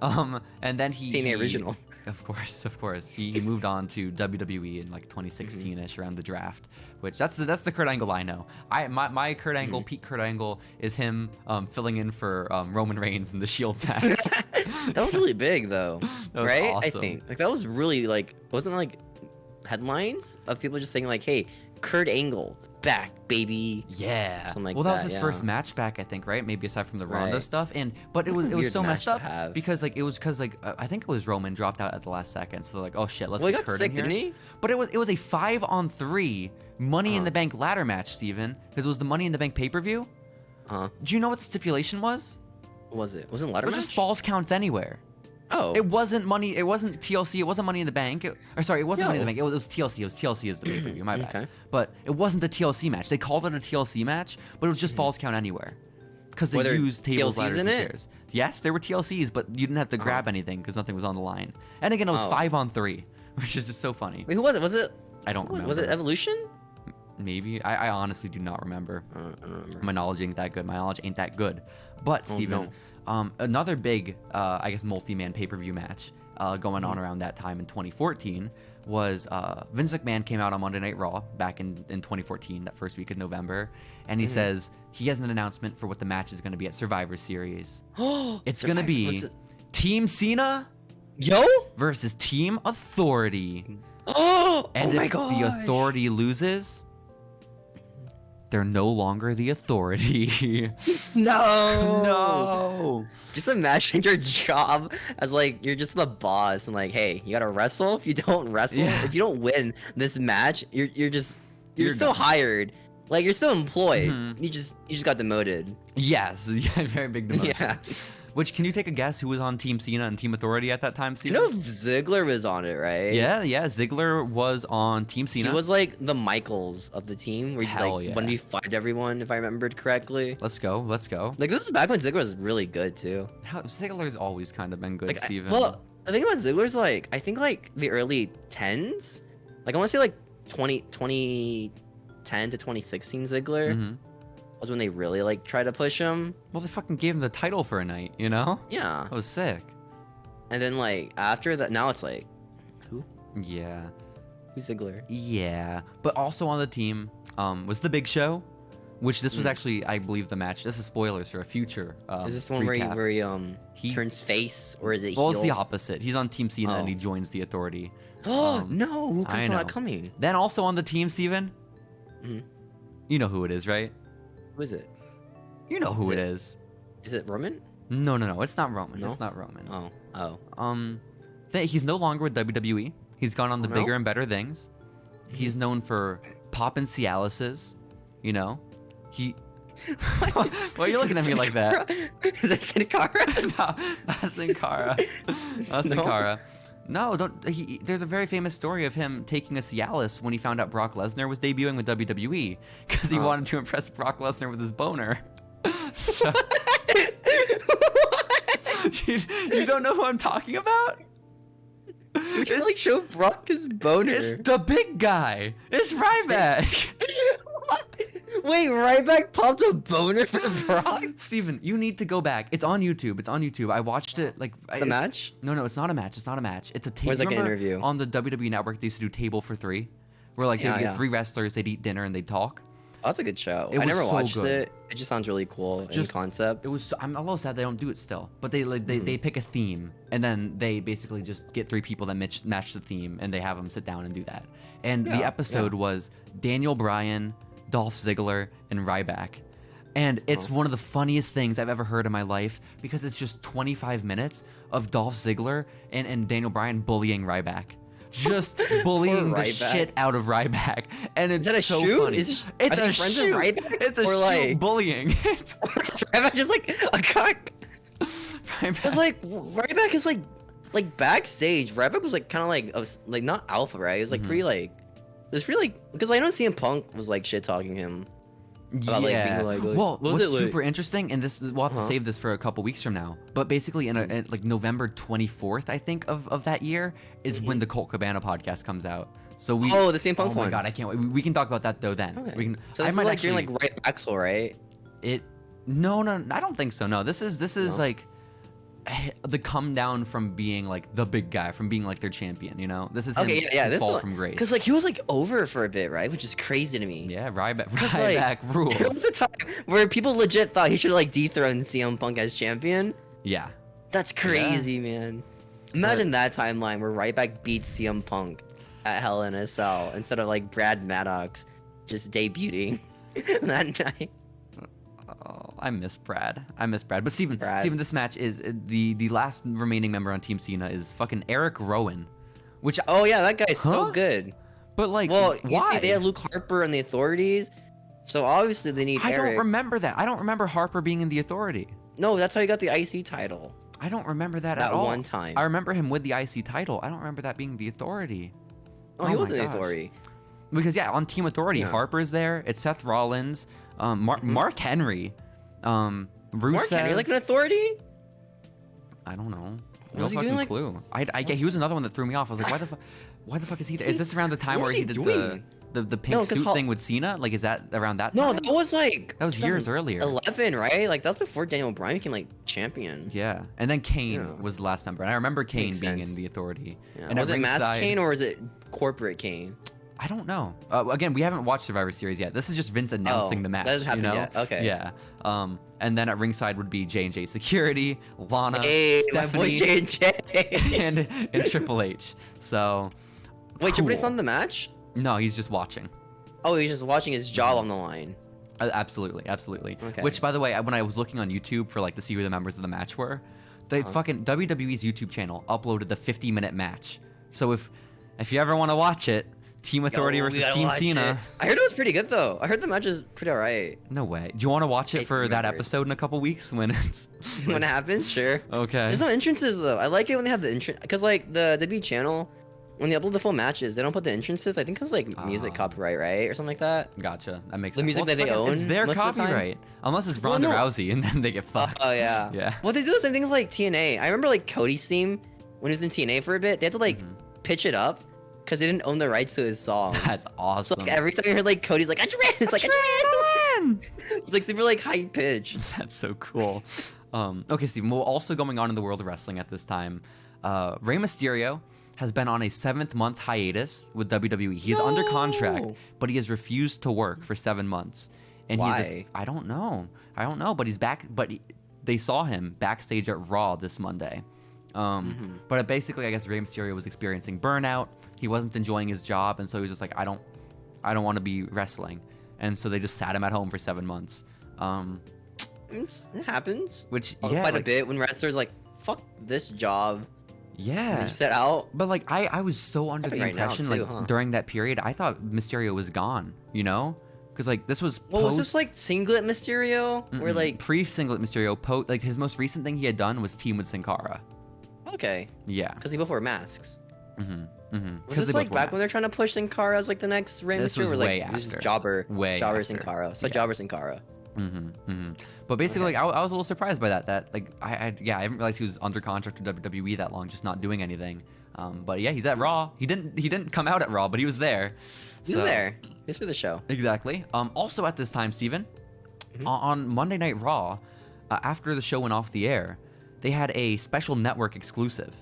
And then TNA original. Of course. He moved on to WWE in like 2016ish around the draft, which that's the Kurt Angle I know. My Kurt Angle, peak Kurt Angle is him filling in for Roman Reigns in the Shield match. That was really big though, right? Awesome. I think like that was really like wasn't like headlines of people just saying like, "Hey, Kurt Angle back, baby." Yeah. Something like that was his first match back, I think, right? Maybe aside from the Ronda stuff. But it was so messed up because I think it was Roman dropped out at the last second. So they're like, "Oh shit, let's get Kurt in here." Didn't he? But it was a 5-on-3 Money in the Bank ladder match, Steven, because it was the Money in the Bank pay-per-view. Do you know what the stipulation was? Was it? Wasn't ladder match? It was just false counts anywhere. Oh. It wasn't money. It wasn't TLC. It wasn't Money in the Bank. It wasn't Money in the Bank. It was TLC. It was TLC as the pay-per-view. My bad. Okay. But it wasn't the TLC match. They called it a TLC match, but it was just false count anywhere. Because they used tables, ladders, and chairs. Yes, there were TLCs, but you didn't have to grab anything because nothing was on the line. And again, it was 5-on-3. which is just so funny. Wait, who was it? Was it? I don't remember. Was it Evolution? Maybe. I honestly do not remember. I don't remember. My knowledge ain't that good. My knowledge ain't that good. But Steven, another big, I guess, multi-man pay-per-view match going on around that time in 2014 was Vince McMahon came out on Monday Night Raw back in 2014, that first week of November, and he says he has an announcement for what the match is going to be at Survivor Series. It's going to be Team Cena versus Team Authority. And if the Authority loses, they're no longer the Authority. No. Just imagine your job as like you're just the boss and like, hey, you gotta wrestle. If you don't wrestle, if you don't win this match, you're still hired. Like you're still employed. You just got demoted. Yes, very big demotion. Yeah. Which, can you take a guess who was on Team Cena and Team Authority at that time, Steven? You know Ziggler was on it, right? Yeah, Ziggler was on Team Cena. He was like the Michaels of the team, where he's like 1v5'd everyone, if I remembered correctly. Let's go. Like this was back when Ziggler was really good too. Ziggler's always kind of been good, like, Steven. Well, the thing about Ziggler's like, I think like the early 10s, like I want to say like 2010 to 2016 Ziggler. Was when they really like tried to push him. Well, they fucking gave him the title for a night, you know? Yeah. That was sick. And then like after that, now it's like, who? Yeah. Who's Ziggler? Yeah. But also on the team was the Big Show, which this was actually, I believe, the match. This is spoilers for a future. Is this the one where he turns face, or is it? Well, heel? it's the opposite. He's on Team Cena and he joins the Authority. Oh no! Who I saw know. that coming? Then also on the team, Steven. You know who it is, right? Who is it? You know who it is. Is it Roman? No. It's not Roman. No? It's not Roman. Oh. He's no longer with WWE. He's gone on to bigger and better things. He's known for poppin' Cialises. You know, Why are you looking at me like that? Is that Sin Cara? No, that's Sin Cara. That's Sin Cara. No, don't. There's a very famous story of him taking a Cialis when he found out Brock Lesnar was debuting with WWE because he wanted to impress Brock Lesnar with his boner. So, you don't know who I'm talking about? You can like show Brock his boner. It's the big guy. It's Ryback. Wait, Ryback popped a boner for Brock? Steven, you need to go back. It's on YouTube. I watched it like the match? No, it's not a match. It's a table. Where's like an interview? On the WWE Network, they used to do Table for Three, where like they'd get 3 wrestlers, they'd eat dinner and they'd talk. Oh, that's a good show. I never so watched good. it. It just sounds really cool in concept. It was. I'm a little sad they don't do it still, but they pick a theme and then they basically just get 3 people that match the theme and they have them sit down and do that. And the episode was Daniel Bryan, Dolph Ziggler, and Ryback. And it's one of the funniest things I've ever heard in my life because it's just 25 minutes of Dolph Ziggler and Daniel Bryan bullying Ryback. Just bullying the shit out of Ryback. And it's so funny. It's a shoot. It's a shoot like, bullying. Ryback is like a cock. Because like Ryback is like backstage. Ryback was like kind of like not alpha, right? It was like pretty like because I know CM Punk was like shit talking him. About, well, what's super interesting, and this we'll have to save this for a couple weeks from now. But basically, in like November 24th, I think of that year is when the Colt Cabana podcast comes out. So we the CM Punk one. Oh my god, I can't wait. We can talk about that though then. Okay. We can. So this is like you're like right Axel, right? No, I don't think so. No, this is like the come down from being like the big guy, from being like their champion, you know? This is him, his fall from grace. Because like he was like over for a bit, right? Which is crazy to me. Yeah, Ryback rules. There was a time where people legit thought he should like dethrone CM Punk as champion. Yeah. That's crazy, man. Imagine that timeline where Ryback beats CM Punk at Hell in a Cell instead of like Brad Maddox just debuting that night. Oh, I miss Brad. But Steven, this match is the last remaining member on Team Cena is fucking Eric Rowan, which that guy's so good. But like, why? You see, they have Luke Harper and the Authorities, so obviously they need Eric. I don't remember that. I don't remember Harper being in the Authority. No, that's how he got the IC title. I don't remember that at all. That one time. I remember him with the IC title. I don't remember that being the Authority. Oh, he was in the Authority. Because on Team Authority, Harper's there. It's Seth Rollins, Mark Henry, Rusev. Mark Henry like an Authority? I don't know. What was he doing? Clue. He was another one that threw me off. I was like, why the fuck? Why the fuck is he there? Is this around the time What where was he he did doing? the pink suit thing with Cena? Like, is that around that No, time? that was like That was years earlier. 11, right? Like that was before Daniel Bryan became like champion. Yeah, and then Kane was the last member, and I remember Kane Makes being sense. in the Authority. Yeah. And Was at it Masked ringside- Kane or is it Corporate Kane? I don't know. Again, we haven't watched Survivor Series yet. This is just Vince announcing the match. That hasn't happened you know? yet. Okay. Yeah. And then at ringside would be J&J Security, Lana, Hey, my boy Stephanie, J&J. and Triple H. So. Wait, Triple H's cool. on the match? No, he's just watching. Oh, he's just watching his jaw on the line. Absolutely. Okay. Which, by the way, when I was looking on YouTube for like to see who the members of the match were, they fucking WWE's YouTube channel uploaded the 50-minute match. So if you ever want to watch it, Team Authority versus Team Cena. I heard it was pretty good though. I heard the match is pretty alright. No way. Do you want to watch it for that remember. episode in a couple weeks when it's When it happens, sure. Okay. There's no entrances though. I like it when they have the entrance, because like the WWE channel, when they upload the full matches, they don't put the entrances. I think because like music copyright, right, or something like that. Gotcha. That makes The sense. music that it's they own It's their most of the time? copyright. Unless it's Ronda no. Rousey and then they get fucked. Oh yeah. Yeah. Well, they do the same thing with like TNA. I remember like Cody's theme when he was in TNA for a bit. They had to like pitch it up because they didn't own the rights to his song. That's So awesome. like every time you heard like Cody's like Adrian, it's like Adrian. It's like super like high pitch. That's so cool. Okay, Steven. Well, also going on in the world of wrestling at this time, Rey Mysterio has been on a 7th-month hiatus with WWE. He is under contract, but he has refused to work for 7 months. And Why? I don't know. But he's back. But they saw him backstage at Raw this Monday. But basically, I guess Rey Mysterio was experiencing burnout. He wasn't enjoying his job, and so he was just like, I don't want to be wrestling. And so they just sat him at home for 7 months. It happens. Which Quite a like, bit when wrestlers like fuck this job. yeah. And set out. But like I was so under the Happening right now, impression too, like huh? during that period I thought Mysterio was gone, you know? Because like this was Well, was this like Singlet Mysterio? Where like pre-singlet Mysterio like his most recent thing he had done was team with Sin Cara. okay, Yeah. because they both wear masks. Was 'Cause this they like both wore back when they're masks. trying to push Sin Cara as like the next Rey This Mysterio? was Or, like, way this is after. Jobber, Way Jobber after. Sin Cara. So Yeah. Jobber Sin Cara. But basically, like I was a little surprised by that like I didn't realize he was under contract with WWE that long, just not doing anything. But yeah, he's at Raw. He didn't come out at Raw, but he was there. He's there. He's for the show. Exactly. Also at this time, Steven, on Monday Night Raw, after the show went off the air, they had a special network exclusive,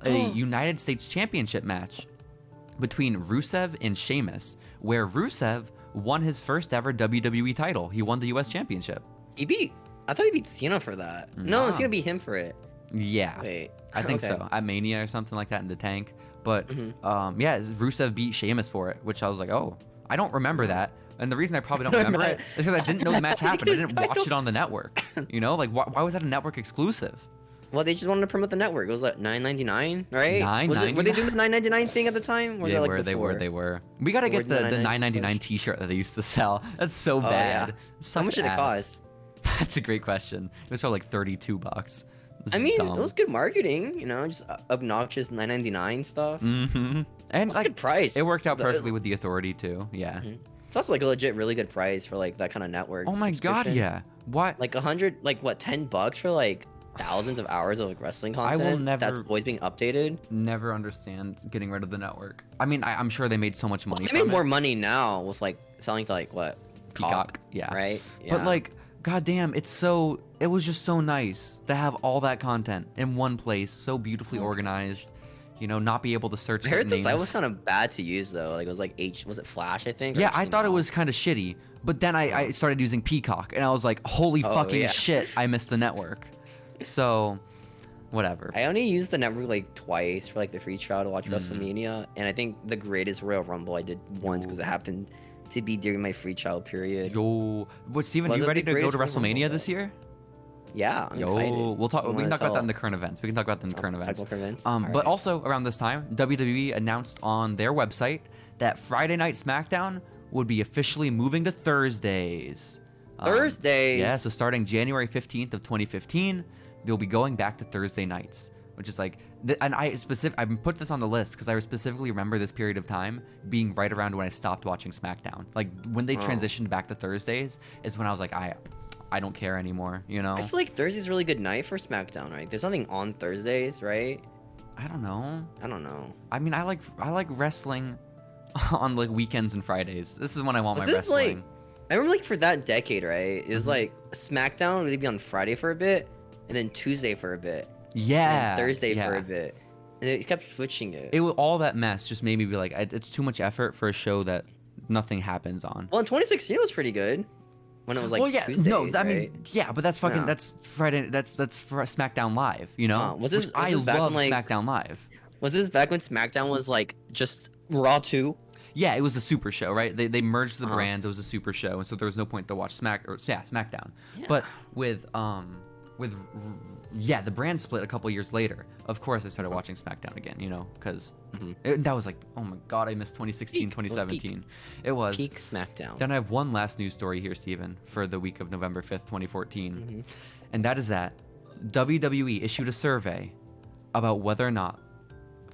a United States Championship match between Rusev and Sheamus, where Rusev won his first ever WWE title. He won the US Championship. I thought he beat Cena for that. No, Nah. Cena beat him for it. Yeah. Wait. I think Okay. so. At Mania or something like that in the tank. But yeah, Rusev beat Sheamus for it, which I was like, oh, I don't remember that. And the reason I probably don't remember it is because I didn't know the match happened. I didn't watch it on the network. You know, like why was that a network exclusive? Well, they just wanted to promote the network. It was like $9.99, right? Were they doing the $9.99 thing at the time? Or They like were. before? They were. We gotta get the $9.99 T-shirt that they used to sell. That's so bad. Yeah. Such How much did it ass. cost? That's a great question. It was probably like $32. This I is mean, dumb. it was good marketing, you know, just obnoxious $9.99 stuff. And It's a like good price. it worked out perfectly with the Authority too. Yeah. It's also like a legit, really good price for like that kind of network. Oh my god, subscription. yeah. What? Like 100, like what, $10 for like thousands of hours of like wrestling content. will never- That's always being updated. Never understand getting rid of the network. I mean, I'm sure they made so much money. They from made more it. money now with like selling to like what? Peacock, yeah. Right. But Yeah. like, goddamn, it was just so nice to have all that content in one place, so beautifully organized. You know, not be able to search. I heard the certain site names. was kind of bad to use though. Like it was like was it Flash? I think. or Yeah, I thought it HTML? was kind of shitty, but then I started using Peacock, and I was like, holy fucking yeah. shit, I missed the network. So, whatever. I only used the network like twice for like the free trial to watch Mm-hmm. WrestleMania, and I think the Greatest Royal Rumble I did once because it happened to be during my free trial period. Yo, what, Steven, Was you it ready the to go to Greatest Royal WrestleMania Rumble, this year? Yeah, I'm Yo, excited. we'll talk. We can wanna talk about that tell- in the current events. We can talk about that in the current talk events. about current events? But Alright. also around this time, WWE announced on their website that Friday Night SmackDown would be officially moving to Thursdays. Thursdays? Yeah, so starting January 15th of 2015, they'll be going back to Thursday nights, which is like, and I put this on the list because I specifically remember this period of time being right around when I stopped watching SmackDown. Like when they transitioned back to Thursdays is when I was like, I don't care anymore, you know? I feel like Thursday's a really good night for SmackDown, right? There's nothing on Thursdays, right? I don't know. I don't know. I mean, I like wrestling on like weekends and Fridays. This is when I want my Was this wrestling. like? I remember like for that decade, right? It was Mhm. like SmackDown would be on Friday for a bit, and then Tuesday for a bit, Yeah. and then Thursday yeah. for a bit, and it kept switching it. All that mess just made me be like, it's too much effort for a show that nothing happens on. Well, in 2016 it was pretty good when it was like well, yeah, Tuesdays, no, I right? mean, yeah, but that's fucking Yeah. that's Friday. That's for SmackDown Live, you know. Was this- Which was I this back love when, like- SmackDown Live. Was this back when SmackDown was like just Raw 2? Yeah, it was a super show, right? They merged the Uh-huh. brands. It was a super show, and so there was no point to watch SmackDown. Yeah. But with the brand split a couple years later. Of course, I started watching SmackDown again, you know, because that was like, oh my god, I missed 2016, Peak. It was 2017. It was. Peak SmackDown. Then I have one last news story here, Steven, for the week of November 5th, 2014. Mm-hmm. And that is that WWE issued a survey about whether or not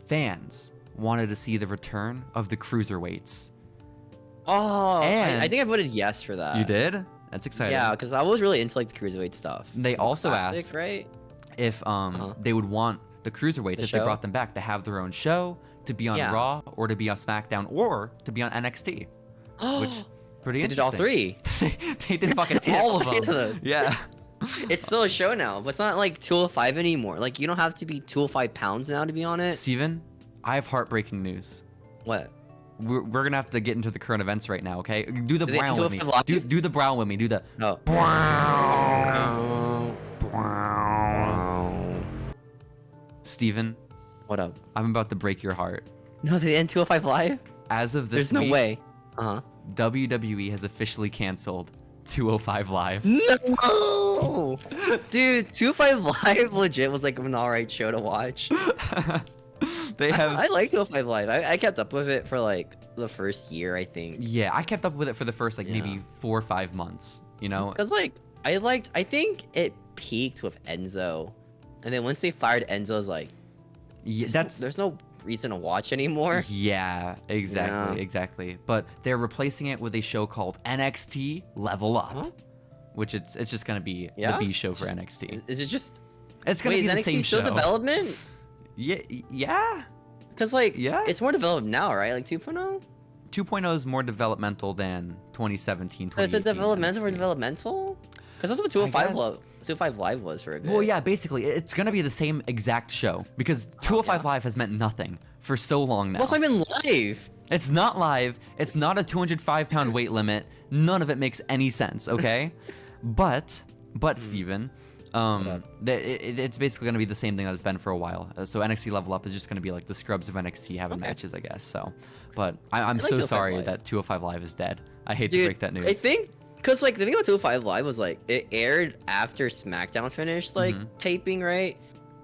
fans wanted to see the return of the cruiserweights. Oh, And- I think I voted yes for that. You did? That's exciting. Yeah, because I was really into like the cruiserweight stuff. They Like, also classic, asked right? if they would want the cruiserweights, The if they show? brought them back, to have their own show, to be on Yeah. Raw, or to be on SmackDown, or to be on NXT. Which, pretty They did all interesting. three. They did fucking They did all all of three of them. those. Yeah. It's still a show now, but it's not like 205 anymore. Like you don't have to be 205 pounds now to be on it. Steven, I have heartbreaking news. What? We're gonna have to get into the current events right now, okay? Do the Do they brown do with it me. for live? Do the brown with me. Do the. Oh. Steven, What up? I'm about to break your heart. No, they end 205 live. As of this There's no week, way. Uh huh. WWE has officially canceled 205 Live. No, dude, 205 Live legit was like an alright show to watch. They have. I like 205 Live. I kept up with it for like the first year, I think. Yeah, I kept up with it for the first like Yeah. maybe 4 or 5 months. You know. Because like I think it peaked with Enzo, and then once they fired Enzo, I was like, Yeah, there's no reason to watch anymore. Yeah, exactly, Yeah. exactly. But they're replacing it with a show called NXT Level Up, Huh? which it's just gonna be Yeah? the B show for Just- NXT. Is it just? It's gonna Wait, be is the NXT same still show. development? Yeah. Because like, Yeah. it's more developed now, right? Like 2.0. 2.0 is more developmental than 2017. So is it 2018 developmental or NXT. developmental? Because that's what 205 guess. 205 Live was for a bit. Well, yeah, basically, it's gonna be the same exact show because 205 Live has meant nothing for so long now. What's not even live? It's not live. It's not a 205-pound weight limit. None of it makes any sense, okay? but Steven, it's basically going to be the same thing that it's been for a while. So NXT Level Up is just going to be like the scrubs of NXT having matches, I guess. So, but I'm like so 205 sorry Live. that 205 Live is dead. I hate to Dude, break that news. I think because like the thing about 205 Live was like it aired after SmackDown finished like taping, right?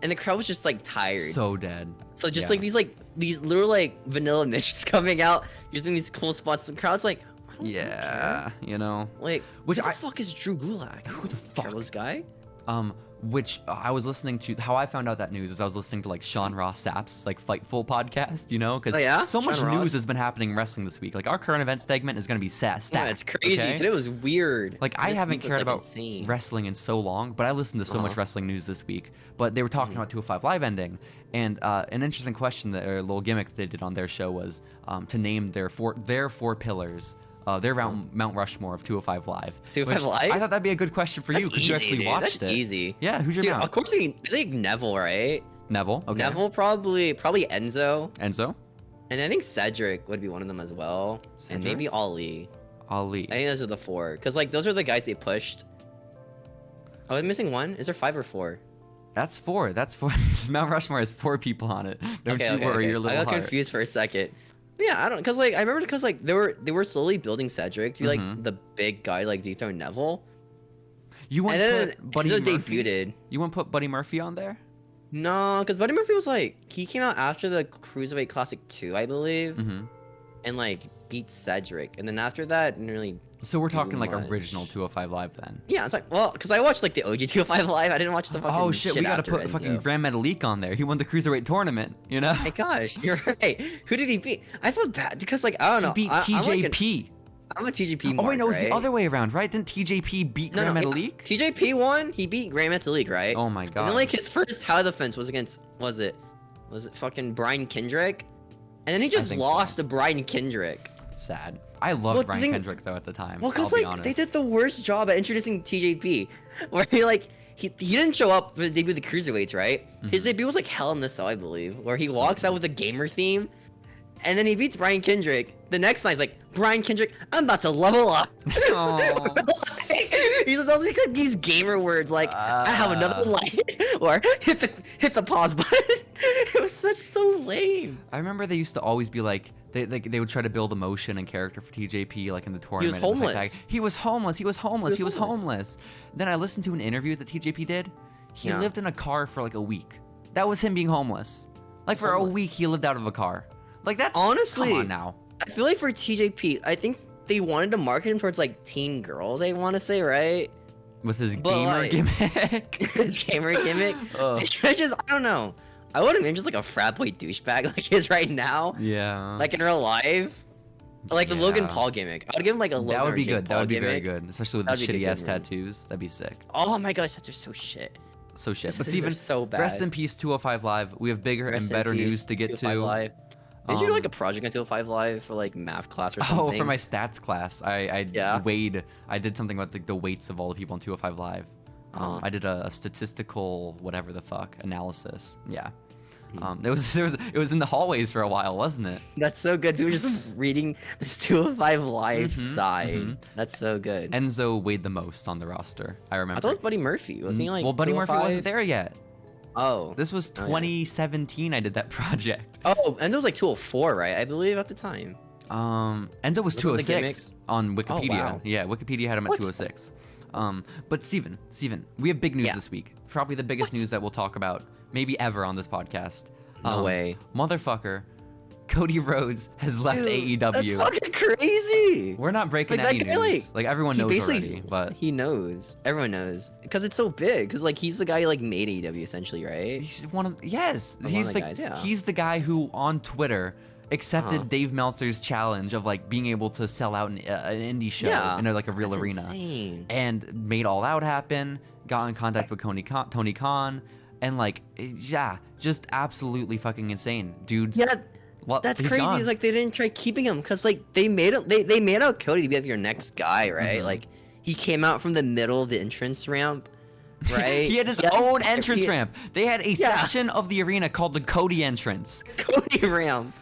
And the crowd was just like tired. so dead. So just Yeah. like these little like vanilla midgets coming out using these cool spots. The crowd's like, I don't Yeah, you know. care. Like, Which who the I- fuck is Drew Gulak? Who the fuck? This guy? Which I was listening to. How I found out that news is I was listening to like Sean Ross Sapp's like Fightful podcast, you know, because Oh, yeah? so much Sean news Ross? has been happening in wrestling this week. Like our current event segment is gonna be stacked. Yeah, it's crazy. okay? Today was weird. Like I This haven't week was, cared like, about insane. wrestling in so long, but I listened to so much wrestling news this week. But they were talking about 205 Live ending, and an interesting question that or a little gimmick they did on their show was to name their four pillars. Their Mount Rushmore of 205 Live. 205 which Live? I thought that'd be a good question for you That's because you easy, actually dude. watched That's it. easy. Yeah, who's your Dude, Mount? of course I think Neville, right? Neville. Okay. Neville probably Enzo, Enzo. and I think Cedric would be one of them as well, and Cedric? maybe Ali. Ali. I think those are the four, because like those are the guys they pushed. Oh, I'm missing one. Is there 5 or 4? That's 4. That's 4. Mount Rushmore has 4 people on it. Don't you worry your I little got heart. confused for a second. But yeah, I don't, cause like I remember, cause like they were slowly building Cedric to be Mm-hmm. like the big guy, like dethrone Neville, You want and to then put Buddy Enzo Murphy? debuted. You want to put Buddy Murphy on there? No, cause Buddy Murphy was like he came out after the Cruiserweight Classic 2, I believe, Mm-hmm. and like beat Cedric, and then after that, didn't really. So we're Too talking like much. original 205 Live then. Yeah, it's like well, cause I watched like the OG 205 Live. I didn't watch the fucking. Oh shit, we gotta after put Enzo. fucking Grand Metalik on there. He won the Cruiserweight tournament, you know? My gosh, you're right. Who did he beat? I felt bad because like I don't know. He beat TJP. TJP. I'm a TJP. Oh wait, no, it was right? the other way around, right? Didn't TJP beat No, Grand no, Metalik? TJP won. He beat Grand Metalik, right? Oh my And god. then like his first title defense was against was it Was it fucking Brian Kendrick? And then he just lost to Brian Kendrick. Sad. I loved Brian Kendrick though at the time. Well, because like they did the worst job at introducing TJP, where he didn't show up for the debut of the cruiserweights, right? His debut was like Hell in the Cell, I believe, where he walks out with a gamer theme, and then he beats Brian Kendrick. The next night, he's like, Brian Kendrick, I'm about to level up. He's like these gamer words like, I have another life, or hit the pause button. It was so lame. I remember they used to always be like, they would try to build emotion and character for TJP like in the tournament. He was homeless. He was homeless. Then I listened to an interview that TJP did. He lived in a car for like a week. That was him being homeless. Like for a week, he lived out of a car. Like that's honestly. Come on now. I feel like for TJP, I think they wanted to market him towards like teen girls. I want to say, right? With his gamer gimmick. His gamer gimmick. I don't know. I would have been just like a frat boy douchebag like he is right now. Yeah. Like in real life. Like the Logan Paul gimmick. I would give him like a Logan That would be Jake good. Paul That would be gimmick. very good. Especially with the shitty ass tattoos. That'd be sick. Oh my god, his tattoos are so shit. So shit. His But tattoos Steven, are so bad. rest in peace 205 Live. We have bigger and better news to get to. Live. Did you do like a project on 205 Live for like math class or something? Oh, for my stats class. I weighed. I did something about the weights of all the people on 205 Live. I did a statistical whatever the fuck analysis. Yeah. It was in the hallways for a while, wasn't it? That's so good. We were just reading this 205 Live side. That's so good. Enzo weighed the most on the roster. I remember. I thought it was Buddy Murphy. Wasn't he like? Well, Buddy Murphy wasn't there yet. Oh. This was 2017. I did that project. Oh, Enzo was like 204, right? I believe at the time. Enzo was 206 on Wikipedia. Oh, wow. Yeah, Wikipedia had him at 206. But Steven, we have big news this week. Probably the biggest news that we'll talk about maybe ever on this podcast. No way. Motherfucker, Cody Rhodes has left AEW. That's fucking crazy. We're not breaking any news. Like everyone knows already, but he knows. Everyone knows because it's so big. Because like he's the guy who like made AEW essentially, right? He's one of he's the guys, yeah. He's the guy who on Twitter accepted Dave Meltzer's challenge of like being able to sell out an indie show in like a real arena, and made All Out happen. Got in contact with Tony Khan, and like just absolutely fucking insane, dude. Yeah. Well, that's crazy. Gone. Like they didn't try keeping him because like they made out Cody to be like your next guy, right? Like he came out from the middle of the entrance ramp, right? He had his own entrance ramp. They had a section of the arena called the Cody entrance. Cody ramp.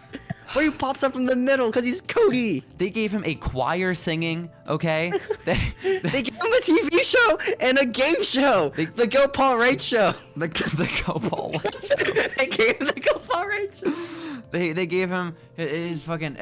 Where he pops up from the middle because he's Cody. They gave him a choir singing, okay? They gave him a TV show and a game show. The Go Paul Wright show. The Go Paul Wright show. They gave him the Go Paul Wright show. They gave him his fucking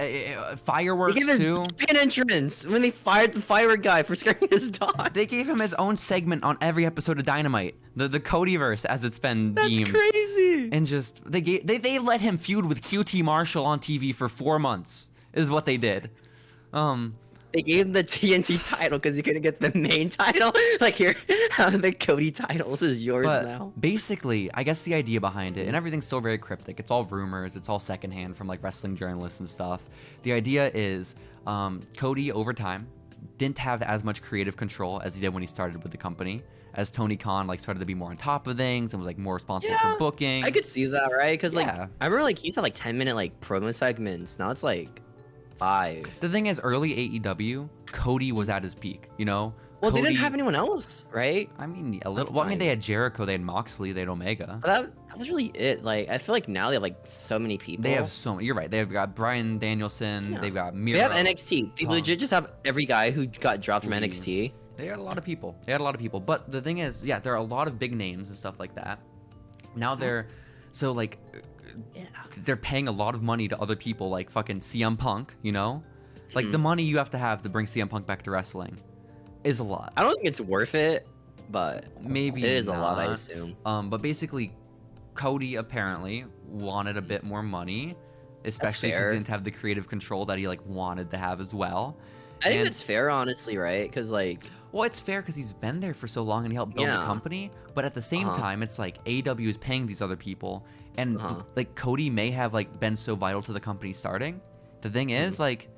fireworks too. An entrance when they fired the firework guy for scaring his dog. They gave him his own segment on every episode of Dynamite, the Codyverse as it's been deemed. That's crazy. And just they let him feud with QT Marshall on TV for 4 months. Is what they did. They gave him the TNT title because he couldn't get the main title. Like here, the Cody title. This is yours now. Basically, I guess the idea behind it, and everything's still very cryptic. It's all rumors. It's all secondhand from like wrestling journalists and stuff. The idea is Cody over time didn't have as much creative control as he did when he started with the company. As Tony Khan like started to be more on top of things and was like more responsible for booking. I could see that, right? Because like I remember like he used to have like 10-minute like promo segments. Now it's like 5. The thing is, early AEW, Cody was at his peak, you know? Well, Cody, they didn't have anyone else, right? I mean, a little. Well, I mean, they had Jericho, they had Moxley, they had Omega. But that was really it. Like, I feel like now they have like so many people. They have so many. You're right. They've got Bryan Danielson. They've got Miro. They have NXT. They legit just have every guy who got dropped from NXT. They had a lot of people. But the thing is, there are a lot of big names and stuff like that. Now they're so like. They're paying a lot of money to other people like fucking CM Punk, you know? Like the money you have to bring CM Punk back to wrestling is a lot. I don't think it's worth it, but maybe it is a lot, I assume. But basically Cody apparently wanted a bit more money, especially because he didn't have the creative control that he like wanted to have as well. I think that's fair, honestly, right? Because like, well, it's fair because he's been there for so long and he helped build the company. But at the same time, it's like AEW is paying these other people, and like Cody may have like been so vital to the company starting. The thing is, like,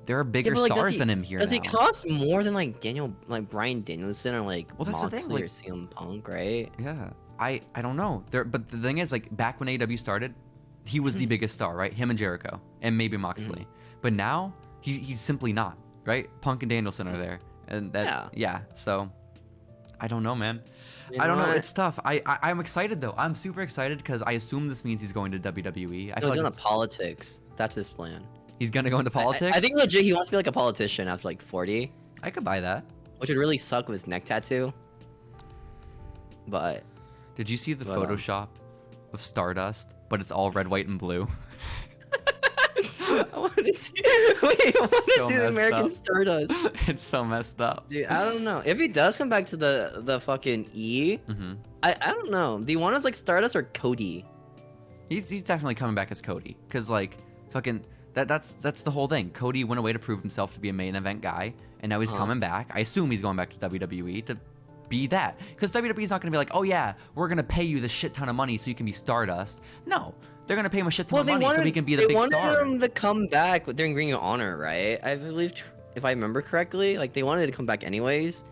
There are bigger but, like, stars than him here Does now. he cost more than like Bryan Danielson or like Well, that's the Moxley thing, like- or CM Punk, right? Yeah, I don't know. But the thing is, like, back when AEW started, he was the biggest star, right? Him and Jericho, and maybe Moxley. But now he's simply not, right? Punk and Danielson are there, and that yeah. So I don't know, man. I don't know. It's tough. I'm excited though. I'm super excited because I assume this means he's going to WWE. I feel He's like going to politics. That's his plan. he's gonna go into politics. I think legit he wants to be like a politician after like 40, I could buy that. which would really suck with his neck tattoo. But Did you see the Photoshop of Stardust, but it's all red, white, and blue? I want to see. Wait, I want to So see the messed American up. Stardust. It's so messed up. Dude, I don't know. If he does come back to the fucking E, I don't know. Do you want us like Stardust or Cody? He's definitely coming back as Cody, cause like fucking that's the whole thing. Cody went away to prove himself to be a main event guy, and now he's coming back. I assume he's going back to WWE to be that, because WWE's not gonna be like, oh yeah, we're gonna pay you the shit ton of money so you can be Stardust. No, they're gonna pay him a shit ton of money so he can be the big star. They wanted him to come back during Ring of Honor, right? I believe, if I remember correctly, like they wanted to come back anyways.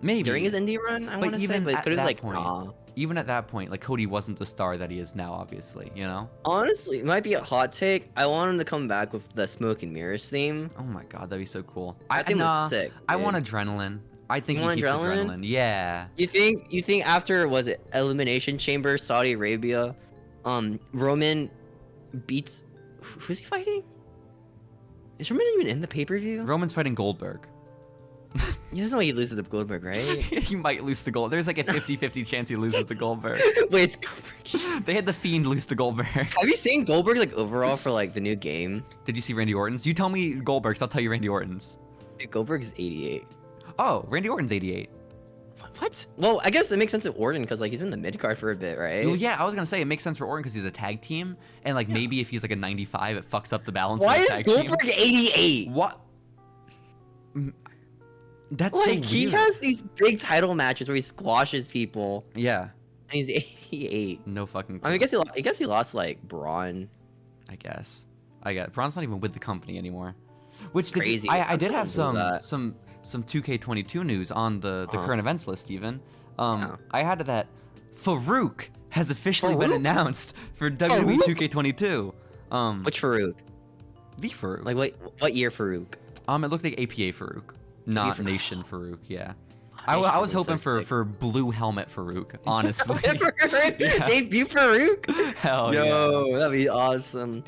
Maybe During his indie run, I want to say, but Cody's like, nah. Even at that point, like Cody wasn't the star that he is now, obviously, you know? Honestly, it might be a hot take. I want him to come back with the Smoke and Mirrors theme. Oh my god, that'd be so cool. I think it was sick. I dude. want adrenaline. I think You he want keeps adrenaline? adrenaline. Yeah. You think after, was it Elimination Chamber, Saudi Arabia, Roman beats, who's he fighting? Is Roman even in the pay-per-view? Roman's fighting Goldberg. There's no way he loses to Goldberg, right? He might lose to Goldberg. There's like a 50-50 chance he loses to Goldberg. Wait, it's Goldberg. They had the Fiend lose to Goldberg. Have you seen Goldberg like overall for like the new game? Did you see Randy Orton's? You tell me Goldberg's, I'll tell you Randy Orton's. Dude, Goldberg's 88. Oh, Randy Orton's 88. What? Well, I guess it makes sense with Orton because like he's been in the mid card for a bit, right? Well, yeah, I was gonna say it makes sense for Orton because he's a tag team, and like maybe if he's like a 95, it fucks up the balance. Why of the is tag Goldberg team. 88? What? That's Like so weird. he has these big title matches where he squashes people, Yeah. and he's 88. No fucking. I mean, I guess he lost like Braun. I guess. Braun's not even with the company anymore. Which Crazy. I I'm did have so into that. some 2K22 news on the current events list even. I had that Farouk has officially been Farouk? announced for WWE Farouk? 2K22. Which Farouk? The Farouk. Like what year Farouk? It looked like APA Farouk, not Farouk. Nation Farouk. Yeah. Nation I was Farouk's hoping so sick. for blue helmet Farouk, honestly. Yeah. Debut Farouk? Hell yeah. Yo, that'd be awesome.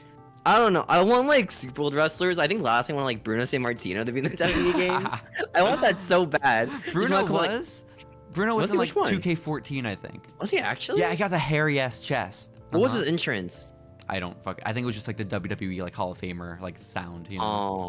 I don't know. I want like Super World wrestlers. I think last time I wanted like Bruno Sammartino to be in the WWE games. I want that so bad. Bruno Just wanna was? Bruno Was was he? in Which like one? 2K14, I think. Was he actually? Yeah, he got the hairy ass chest. What was his entrance? I think it was just like the WWE like Hall of Famer like sound, you know.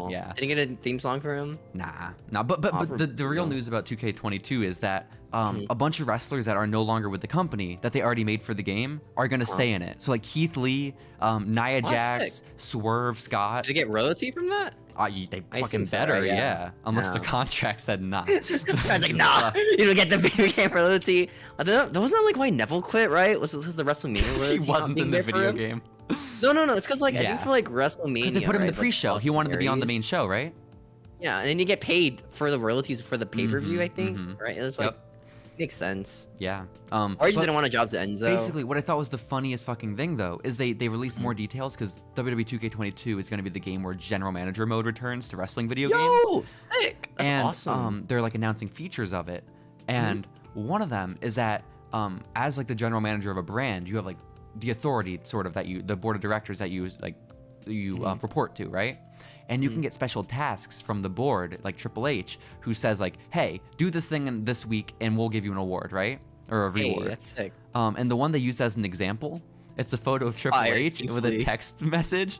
Oh, Yeah. Did he get a theme song for him? Nah. But for the real Bruno. news about 2K22 is that a bunch of wrestlers that are no longer with the company that they already made for the game are gonna stay in it. So like Keith Lee, Nia that's Jax, sick. Swerve Scott. Did they get royalty from that? They I fucking assume so, better, right? yeah. Yeah. Unless Yeah. their contract said nah. I was like, nah, you don't get the video game royalty. That wasn't that like why Neville quit, right? Was it the WrestleMania royalty? He not wasn't being in the there for video him? game. No. It's because like I Yeah. think for like WrestleMania. Because they put him in right, the pre-show. like, He wanted to be on the Series. main show, right? Yeah, and then you get paid for the royalties for the pay-per-view, I think, right? It was like Yep. makes sense. Yeah. Or he just but didn't want a job to Enzo. basically, what I thought was the funniest fucking thing, though, is they released more details because WWE 2K22 is going to be the game where General Manager mode returns to wrestling video games. Yo, sick! That's And awesome. they're like announcing features of it, and one of them is that as like the general manager of a brand, you have like the authority, sort of, that the board of directors that you report to, right? And you can get special tasks from the board, like Triple H, who says like, "Hey, do this thing this week, and we'll give you an award, right? Or a Hey, reward." that's sick. And the one they used as an example, it's a photo of Triple Fire H Keith with a Lee. text message.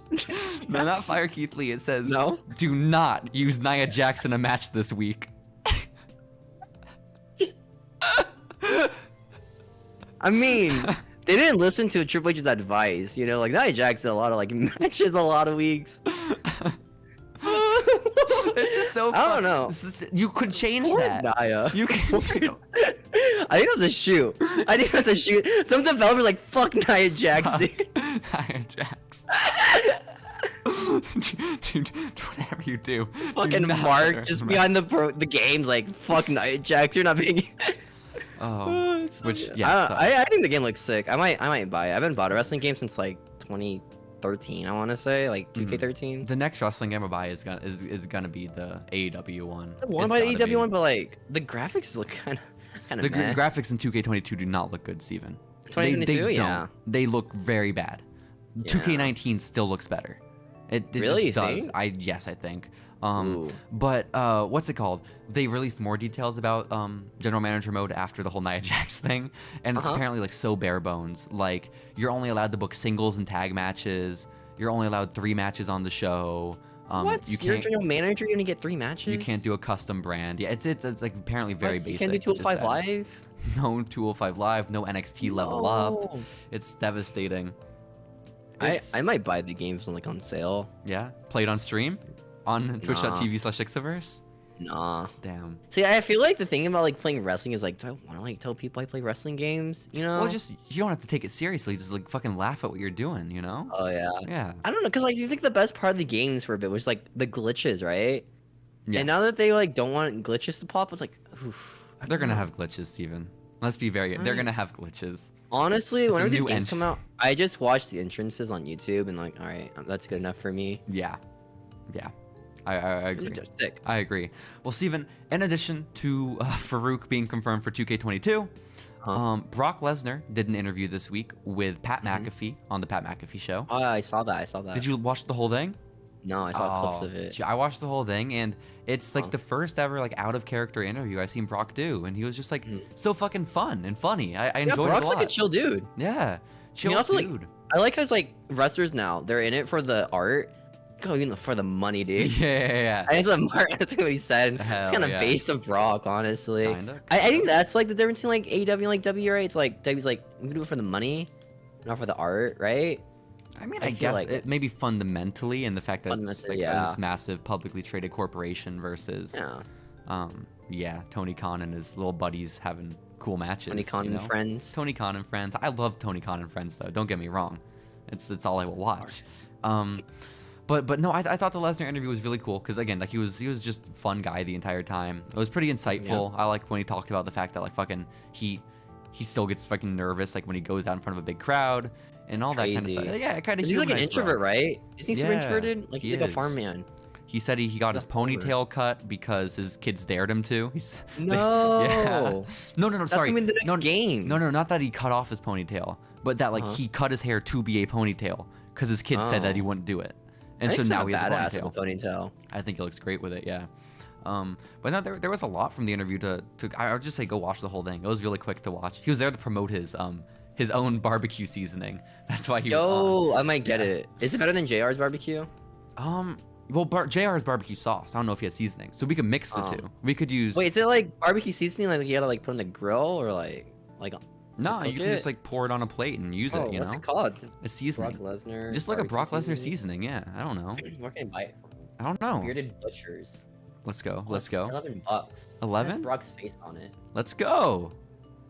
No, not Fire Keith Lee. It says, No? "Do not use Nia Jax in a match this week." I mean, they didn't listen to Triple H's advice, you know? Like, Nia Jax did a lot of, like, matches a lot of weeks. It's just so I don't fun. know. You could change Poor that. Nia. You can. I think it was a shoot. I think that's a shoot. Some developers like, fuck Nia Jax, dude. Nia Jax. Dude, whatever you do. Fucking Mark just behind the games like, fuck Night Jacks, you're not being... Oh, so which, good. yeah. I think the game looks sick. I might buy it. I haven't bought a wrestling game since like 2013, I want to say, like 2K13. The next wrestling game I buy is gonna be the AEW one. I want to buy the AEW one, but like the graphics look kind of the graphics in 2K22 do not look good, Steven. 2022, don't. They look very bad. 2K19 still looks better. It really just does. Yes, I think. But what's it called? They released more details about general manager mode after the whole Nia Jax thing, and it's apparently like so bare bones. Like you're only allowed to book singles and tag matches. You're only allowed 3 matches on the show. What? You're a general manager, you're gonna get 3 matches? You can't do a custom brand. Yeah, it's like apparently very basic. You can't do 205 Live? No 205 Live, no NXT level up. It's devastating. I might buy the games on sale. Yeah, play it on stream on twitch.tv/Ixaverse. Nah. Damn. See, I feel like the thing about like playing wrestling is like, do I want to like tell people I play wrestling games? You know? Well, just you don't have to take it seriously. Just like fucking laugh at what you're doing. You know? Oh yeah. Yeah. I don't know, cause like you think the best part of the games for a bit was like the glitches, right? Yeah. And now that they like don't want glitches to pop, it's like, oof. They're gonna have glitches, Steven. Let's be very. They're gonna have glitches. Honestly, whenever these games come out, I just watch the entrances on YouTube and like, all right, that's good enough for me. Yeah. Yeah. I agree. Just sick. I agree. Well, Steven, in addition to Farouk being confirmed for 2K22, Brock Lesnar did an interview this week with Pat McAfee on the Pat McAfee show. Oh, I saw that. Did you watch the whole thing? No, I saw clips of it. I watched the whole thing, and it's like the first ever like out of character interview I've seen Brock do, and he was just like so fucking fun and funny. I enjoyed it a lot. Brock's like a chill dude. Yeah, chill also, dude. Like, I like how it's like wrestlers now, they're in it for the art. Going for the money, dude. Yeah. That's what he said. It's kind of based on Brock, honestly. Kinda. I think that's like the difference between like AEW and like W, right? It's like W's like, we can do it for the money, not for the art, right? I mean, I guess like it maybe fundamentally, and the fact that it's like yeah. this massive publicly traded corporation versus, Tony Khan and his little buddies having cool matches. Tony Khan and friends. Tony Khan and friends. I love Tony Khan and friends, though. Don't get me wrong. It's all I will watch. But no, I thought the Lesnar interview was really cool because again, like he was just a fun guy the entire time. It was pretty insightful. I liked when he talked about the fact that like fucking he still gets fucking nervous like when he goes out in front of a big crowd and all that kind of stuff. Yeah, it kind of. He's like an introvert, right? Isn't he super introverted? Like he's like a farm man. He said he got his ponytail cut because his kids dared him to. No. No, That's sorry. Gonna be the next game. No, not that he cut off his ponytail, but that like he cut his hair to be a ponytail because his kids said that he wouldn't do it. And so now he has a ponytail. I think he looks great with it, yeah. But no, there was a lot from the interview to I would just say go watch the whole thing. It was really quick to watch. He was there to promote his own barbecue seasoning. That's why he was on. I might get it. Is it better than JR's barbecue? Well, JR's barbecue sauce. I don't know if he has seasoning, so we could mix the two. We could use. Wait, is it like barbecue seasoning? Like you gotta like put on the grill or like? No, you can just like pour it on a plate and use it. You know. What's it called? A seasoning. Brock Lesnar. Just like a Brock Lesnar seasoning. Yeah, I don't know. Where can I buy it from? I don't know. Bearded Butchers. Let's go. Let's go. $11. 11? Brock's face on it. Let's go.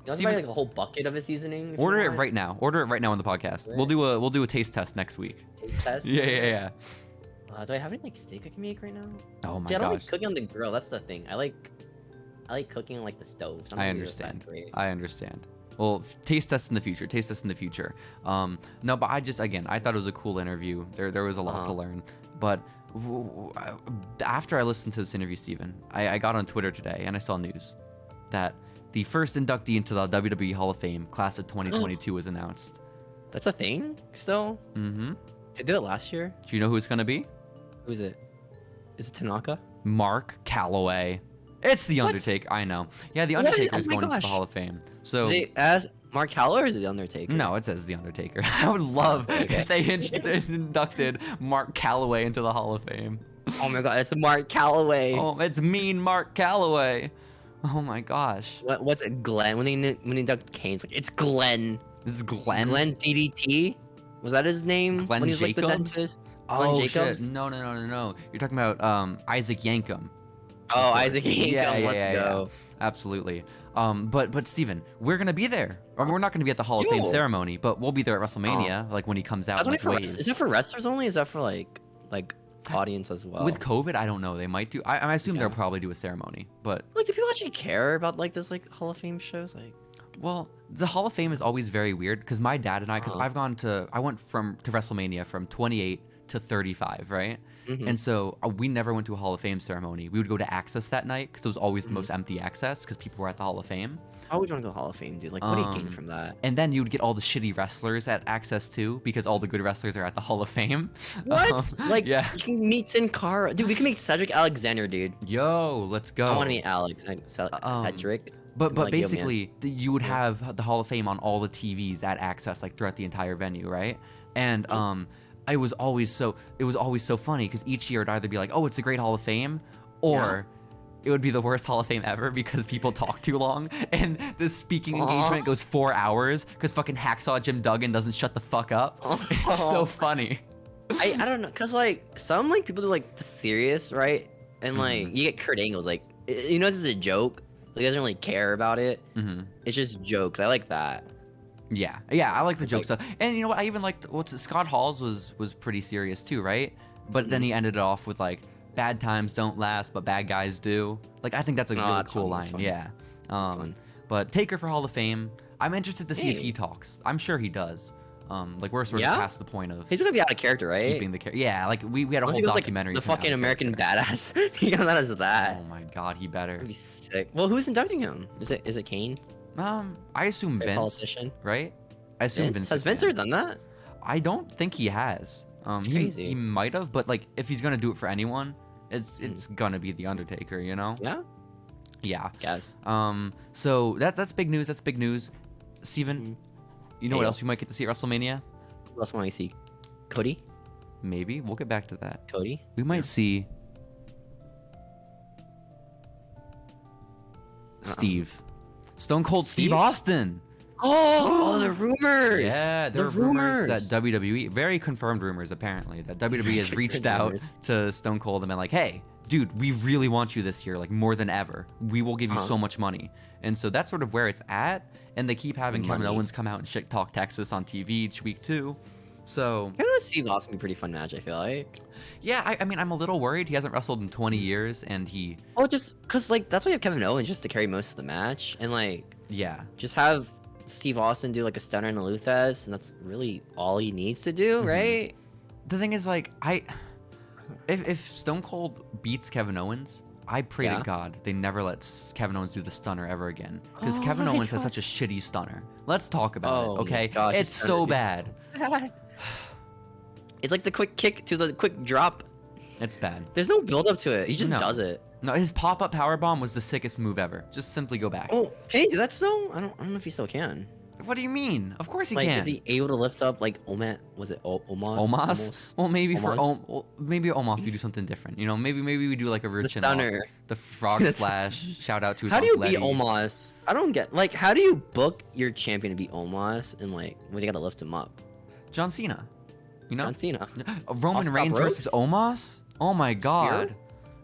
You want to buy like a whole bucket of a seasoning? Order it right now. Order it right now on the podcast. We'll do a taste test next week. Taste test? Yeah. Do I have any like steak I can make right now? Oh my gosh. I don't like gosh. cooking on the grill. That's the thing. I like cooking on like the stove. So I understand. Well, taste test in the future. No, but I thought it was a cool interview. There was a lot to learn. But after I listened to this interview, Steven, I got on Twitter today and I saw news that the first inductee into the WWE Hall of Fame class of 2022 was announced. That's a thing still? Mm-hmm. They did it last year? Do you know who it's going to be? Who is it? Is it Tanaka? Mark Calloway. It's The Undertaker. I know. Yeah, The Undertaker is going into the Hall of Fame. So is it as Mark Calloway or is it The Undertaker? No, it says The Undertaker. I would love if they inducted Mark Calloway into the Hall of Fame. Oh my god, it's Mark Calloway. Oh, it's mean Mark Calloway. Oh my gosh. What's it, Glenn? When they induct Kane, it's like, it's Glenn. This is Glenn? Glenn DDT? Was that his name? Glenn when he was Jacobs? Like the dentist? Oh, Jacobs? Shit. No. You're talking about Isaac Yankem. Oh, Isaac Yankem. Yeah, Let's go. Absolutely. But Steven, we're gonna be there. Or we're not gonna be at the Hall of Fame ceremony, but we'll be there at WrestleMania, like when he comes out. Like, is that for wrestlers only? Is that for like like audience as well. With COVID, I don't know. They might do. I assume Yeah. they'll probably do a ceremony, but Like, do people actually care about like this like Hall of Fame shows? Like, well, the Hall of Fame is always very weird because my dad and I, because Uh-huh. I went to WrestleMania from 28 to 35, right? Mhm. And so we never went to a Hall of Fame ceremony. We would go to Access that night because it was always the most empty Access because people were at the Hall of Fame. I always want to go Hall of Fame, dude. Like, what do you gain from that? And then you would get all the shitty wrestlers at Access too because all the good wrestlers are at the Hall of Fame. What? Like, yeah. you can meet Sin Cara. Dude, we can meet Cedric Alexander, dude. Yo, let's go. I want to meet Alex. Cedric. But Like, yo, man. basically, you would have the Hall of Fame on all the TVs at Access, like throughout the entire venue, right? And it was always so funny because each year it'd either be like, oh, it's a great Hall of Fame, or it would be the worst Hall of Fame ever because people talk too long and the speaking engagement goes 4 hours because fucking Hacksaw Jim Duggan doesn't shut the fuck up. It's so funny. I don't know, cause like some like people do like the serious, right? And like you get Kurt Angle's like, you know, this is a joke. Like, he doesn't really care about it. It's just jokes. I like that. Yeah, I like the joke stuff. And you know what? I even liked Scott Hall's was pretty serious too, right? But then he ended it off with like, bad times don't last, but bad guys do. Like, I think that's a really that's cool fun, line. that's fun. Yeah. fun. But Taker for Hall of Fame. I'm interested to see if Hey. he talks. I'm sure he does. Like, we're sort of Yeah? past the point of He's gonna be out of character, right? keeping the character. Yeah, like we had a Once whole he goes, documentary. like, the of him out fucking of American character. badass. He comes out as that. Oh my god, he better. That'd be sick. Well, who's inducting him? Is it Kane? I assume Great Vince, politician. right? I assume Vince. Has Vince ever done that? I don't think he has. crazy. He might have, but like if he's gonna do it for anyone, it's gonna be the Undertaker, you know? Yeah. Yeah. Guess. So that's big news. That's big news. Steven, you know what Hey. else we might get to see at WrestleMania? Who else want to see? Cody. Maybe we'll get back to that. Cody. We might see Steve, Stone Cold Steve Steve? Austin. Oh, the rumors. Yeah, there the are rumors that WWE, very confirmed rumors apparently, that WWE has reached out rumors. to Stone Cold and been like, hey, dude, we really want you this year, like more than ever. We will give you so much money. And so that's sort of where it's at. And they keep having Kevin Money. Owens come out and shit talk Texas on TV each week too. So Kevin Steve Austin be a pretty fun match, I feel like. yeah, I mean, I'm a little worried. He hasn't wrestled in 20 years and he, Well, just because, like, that's why you have Kevin Owens just to carry most of the match. And, like, yeah. just have Steve Austin do, like, a stunner and a Luthez. And that's really all he needs to do, right? The thing is, like, if Stone Cold beats Kevin Owens, I pray to Yeah. God they never let Kevin Owens do the stunner ever again. Because Oh Kevin my Owens has God. such a shitty stunner. Let's talk about Oh it, my okay? gosh, his It's so stunner bad. It's like the quick kick to the quick drop. It's bad. There's no build up to it. He just No. does it. No, his pop-up powerbomb was the sickest move ever. Just simply go back. Oh, can he do that still? I don't know if he still can. What do you mean? Of course he Like, can. is he able to lift up like Omos? Was it Omos? Omos? Well, maybe Omos? maybe Omos we do something different. You know, maybe we do like a The routine. stunner. The frog splash. Shout out to his How do you Uncle beat Eddie. Omos? I don't get like how do you book your champion to beat Omos and like when you gotta lift him up? John Cena. You know? John Cena. Roman Off the top Reigns versus Omos? Oh my god.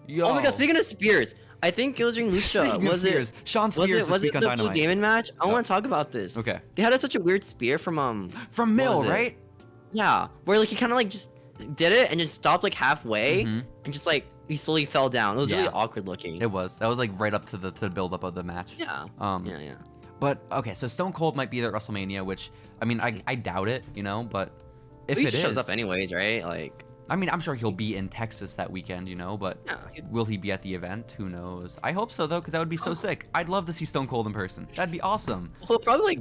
Yo. Oh my god! Speaking of spears, I think it was during Lucha. Speaking of Was Spears, Sean Spears was this it week on the Blue Dynamite. Demon match? I want to talk about this. Okay. They had such a weird spear from From what Mil, was it? right? Yeah, where like he kind of like just did it and just stopped like halfway Mhm. and just like he slowly fell down. It was really Yeah. awkward looking. It was. That was like right up to the build up of the match. Yeah. Yeah. Yeah. But okay, so Stone Cold might be there at WrestleMania, which I mean I doubt it, you know, but if He it shows is, up anyways, right? Like, I mean I'm sure he'll be in Texas that weekend, you know, but yeah. will he be at the event? Who knows? I hope so though, because that would be so sick. I'd love to see Stone Cold in person. That'd be awesome. He'll probably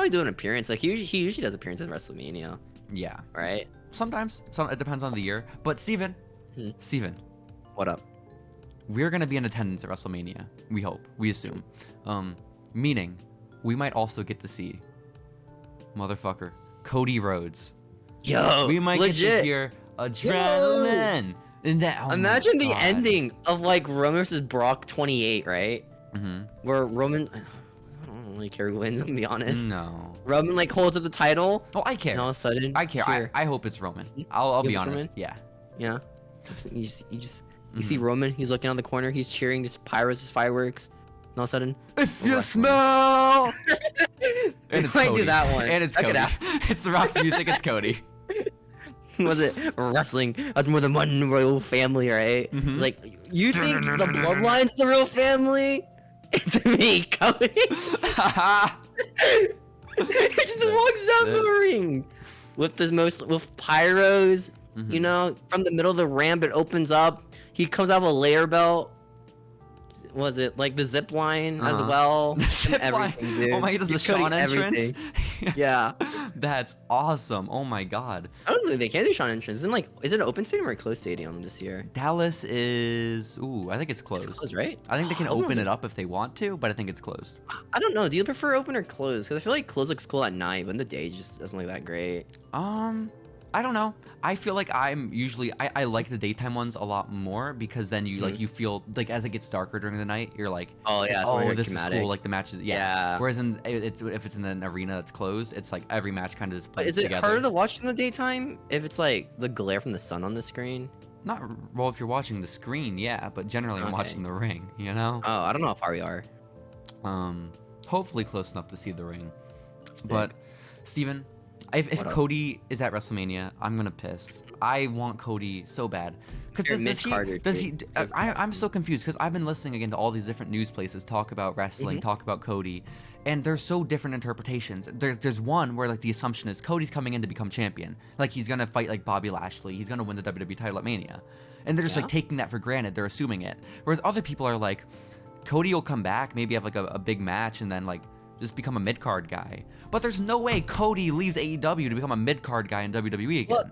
do an appearance. Like he usually does appearances at WrestleMania, Yeah. right? Sometimes. It depends on the year. But Steven, Steven, What up? we're gonna be in attendance at WrestleMania. We hope. We assume. Meaning, we might also get to see motherfucker Cody Rhodes. Yo, We might get legit. to hear adrenaline. And that. Oh my Imagine the God. ending of like Roman versus Brock 28, right? Mhm. Where Roman, I don't really care who wins. To be honest, No. Roman like holds up the title, Oh, I care. and all of a sudden, I care. here, I hope it's Roman. I'll You be hope it's honest. Yeah. yeah. You see Mm-hmm. Roman. He's looking on the corner. He's cheering. Just pyros, just fireworks. And all of a sudden, If you smell. they might do that one. And it's Check Cody. it out. It's the Rock's music. It's Cody. was it wrestling as more than one royal family, right? Mhm. It's like, you think the bloodline's the real family? It's me, Cody. He just walks down That's the ring with with pyros. Mhm. You know, from the middle of the ramp, it opens up. He comes out with a layer belt. Was it like the zip line as well? The zip And line. everything, dude. Oh my, he does the He's cutting Shawn entrance. everything. Yeah. That's awesome. Oh my god. I don't think they can do Shawn entrance. Isn't is it an open stadium or a closed stadium this year? Dallas is. Ooh, I think it's closed. It's closed, right? I think they can I don't know, open is it up if they want to, but I think it's closed. I don't know. Do you prefer open or closed? Because I feel like closed looks cool at night, but in the day it just doesn't look that great. I don't know. I feel like I'm usually I like the daytime ones a lot more because then you like you feel like as it gets darker during the night, you're like, Oh yeah, it's more, like, this dramatic. is cool. Like the matches, Yeah. Whereas if it's in an arena that's closed, it's like every match kind of just But plays is it together. harder to watch in the daytime if it's like the glare from the sun on the screen? Not well if you're watching the screen, yeah, but generally I'm Okay. watching the ring. You know. Oh, I don't know how far we are. Hopefully close enough to see the ring. Sick. But Steven, if What up? Cody is at WrestleMania, I'm gonna piss. I want Cody so bad. Because You're does he? mid-carder, Does he? dude. That's I'm so confused because I've been listening again to all these different news places talk about wrestling, talk about Cody, and there's so different interpretations. There's one where like the assumption is Cody's coming in to become champion, like he's gonna fight like Bobby Lashley, he's gonna win the WWE title at Mania, and they're just like Yeah. taking that for granted. They're assuming it. Whereas other people are like, Cody will come back, maybe have like a big match, and then like just become a mid card guy. But there's no way Cody leaves AEW to become a mid card guy in WWE again. What?